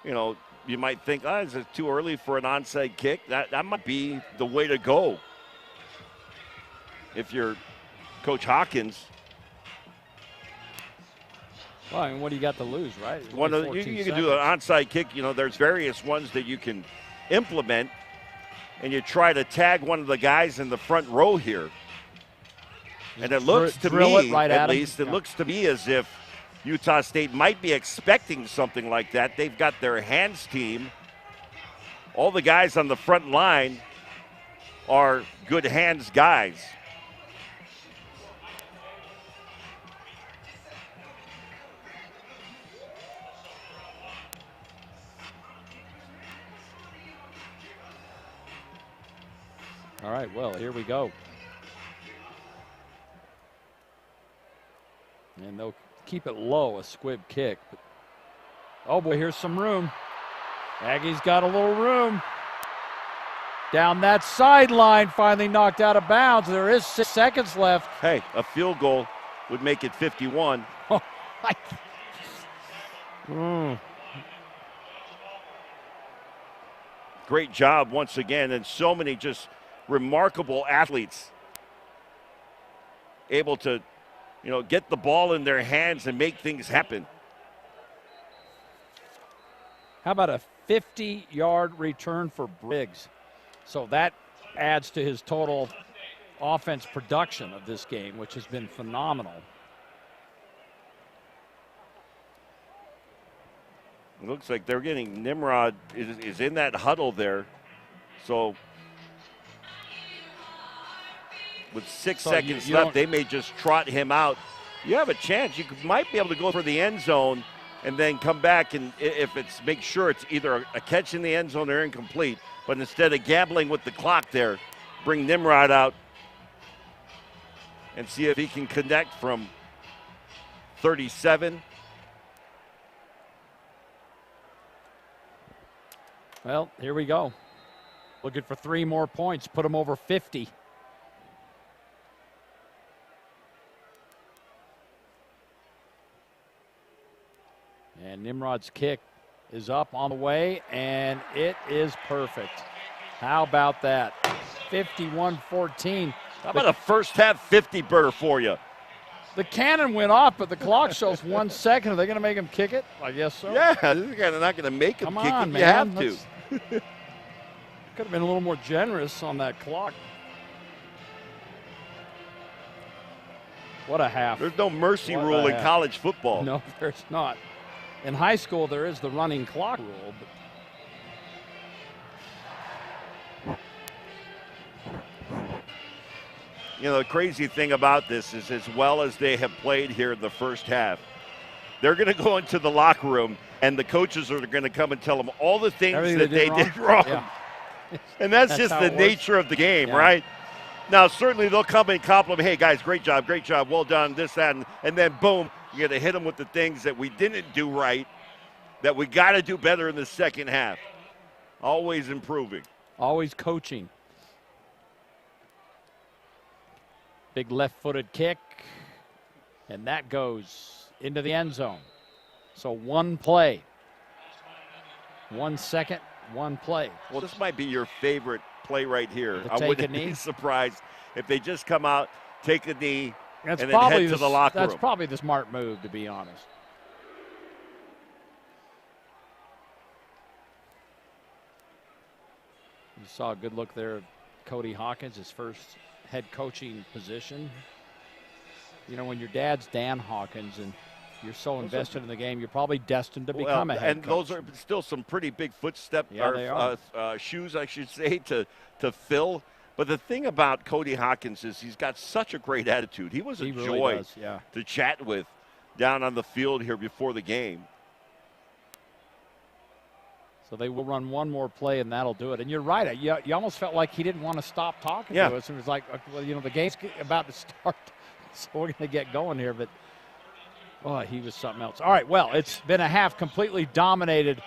[SPEAKER 3] you might think, is it too early for an onside kick? That might be the way to go if you're Coach Hawkins.
[SPEAKER 1] Well, I mean, what do you got to lose, right?
[SPEAKER 3] You can do an onside kick. There's various ones that you can implement, and you try to tag one of the guys in the front row here. And it looks to me, at least, it looks to me as if Utah State might be expecting something like that. They've got their hands team. All the guys on the front line are good hands guys.
[SPEAKER 1] All right, well, here we go. And they'll keep it low, a squib kick. But, oh, boy, here's some room. Aggies got a little room. Down that sideline, finally knocked out of bounds. There is 6 seconds left.
[SPEAKER 3] Hey, a field goal would make it 51. Great job once again, and so many just remarkable athletes able to get the ball in their hands and make things happen.
[SPEAKER 1] How about a 50-yard return for Briggs? So that adds to his total offense production of this game, which has been phenomenal.
[SPEAKER 3] It looks like they're getting Nimrod is in that huddle there. So with 6 seconds left, they may just trot him out. You have a chance. You might be able to go for the end zone and then come back, and make sure it's either a catch in the end zone or incomplete. But instead of gambling with the clock there, bring Nimrod out and see if he can connect from 37.
[SPEAKER 1] Well, here we go. Looking for 3 more points, put them over 50. And Nimrod's kick is up on the way, and it is perfect. How about that? 51-14.
[SPEAKER 3] How about a first half 50-burger for you?
[SPEAKER 1] The cannon went off, but the clock shows 1 second. Are they going to make him kick it? I guess so.
[SPEAKER 3] Yeah, they're not going to make him kick it.
[SPEAKER 1] Man.
[SPEAKER 3] You have to.
[SPEAKER 1] Could have been a little more generous on that clock. What a half.
[SPEAKER 3] There's no mercy rule in college football.
[SPEAKER 1] No, there's not. In high school, there is the running clock rule. But
[SPEAKER 3] you know, the crazy thing about this is as well as they have played here in the first half, they're going to go into the locker room and the coaches are going to come and tell them all the things that they did wrong. Yeah. And that's just the nature of the game, right? Now, certainly they'll come and compliment, hey, guys, great job, well done, this, that, and then boom, you're going to hit them with the things that we didn't do right, that we got to do better in the second half. Always improving.
[SPEAKER 1] Always coaching. Big left-footed kick, and that goes into the end zone. So 1 play, 1 second, 1 play.
[SPEAKER 3] Well, this might be your favorite play right here. I wouldn't be surprised if they just come out, take a knee, and then head to the locker room.
[SPEAKER 1] That's probably the smart move, to be honest. You saw a good look there of Cody Hawkins, his first head coaching position. You know, when your dad's Dan Hawkins and you're so invested in the game, you're probably destined to become a head coach.
[SPEAKER 3] And those are still some pretty big footsteps, shoes, I should say, to fill. But the thing about Cody Hawkins is he's got such a great attitude. He was a joy to chat with down on the field here before the game.
[SPEAKER 1] So they will run 1 more play, and that'll do it. And you're right. You almost felt like he didn't want to stop talking to us. It was like, well, you know, the game's about to start, so we're going to get going here. But, oh, he was something else. All right, well, it's been a half completely dominated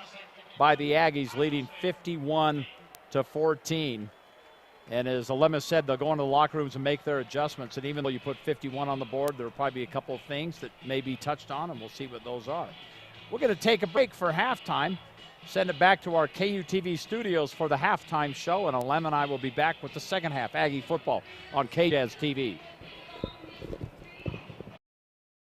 [SPEAKER 1] by the Aggies, leading 51-14. And as Alema said, they'll go into the locker rooms and make their adjustments. And even though you put 51 on the board, there will probably be a couple of things that may be touched on, and we'll see what those are. We're going to take a break for halftime. Send it back to our KUTV studios for the halftime show, and Alem and I will be back with the second half Aggie football on KJAZ TV.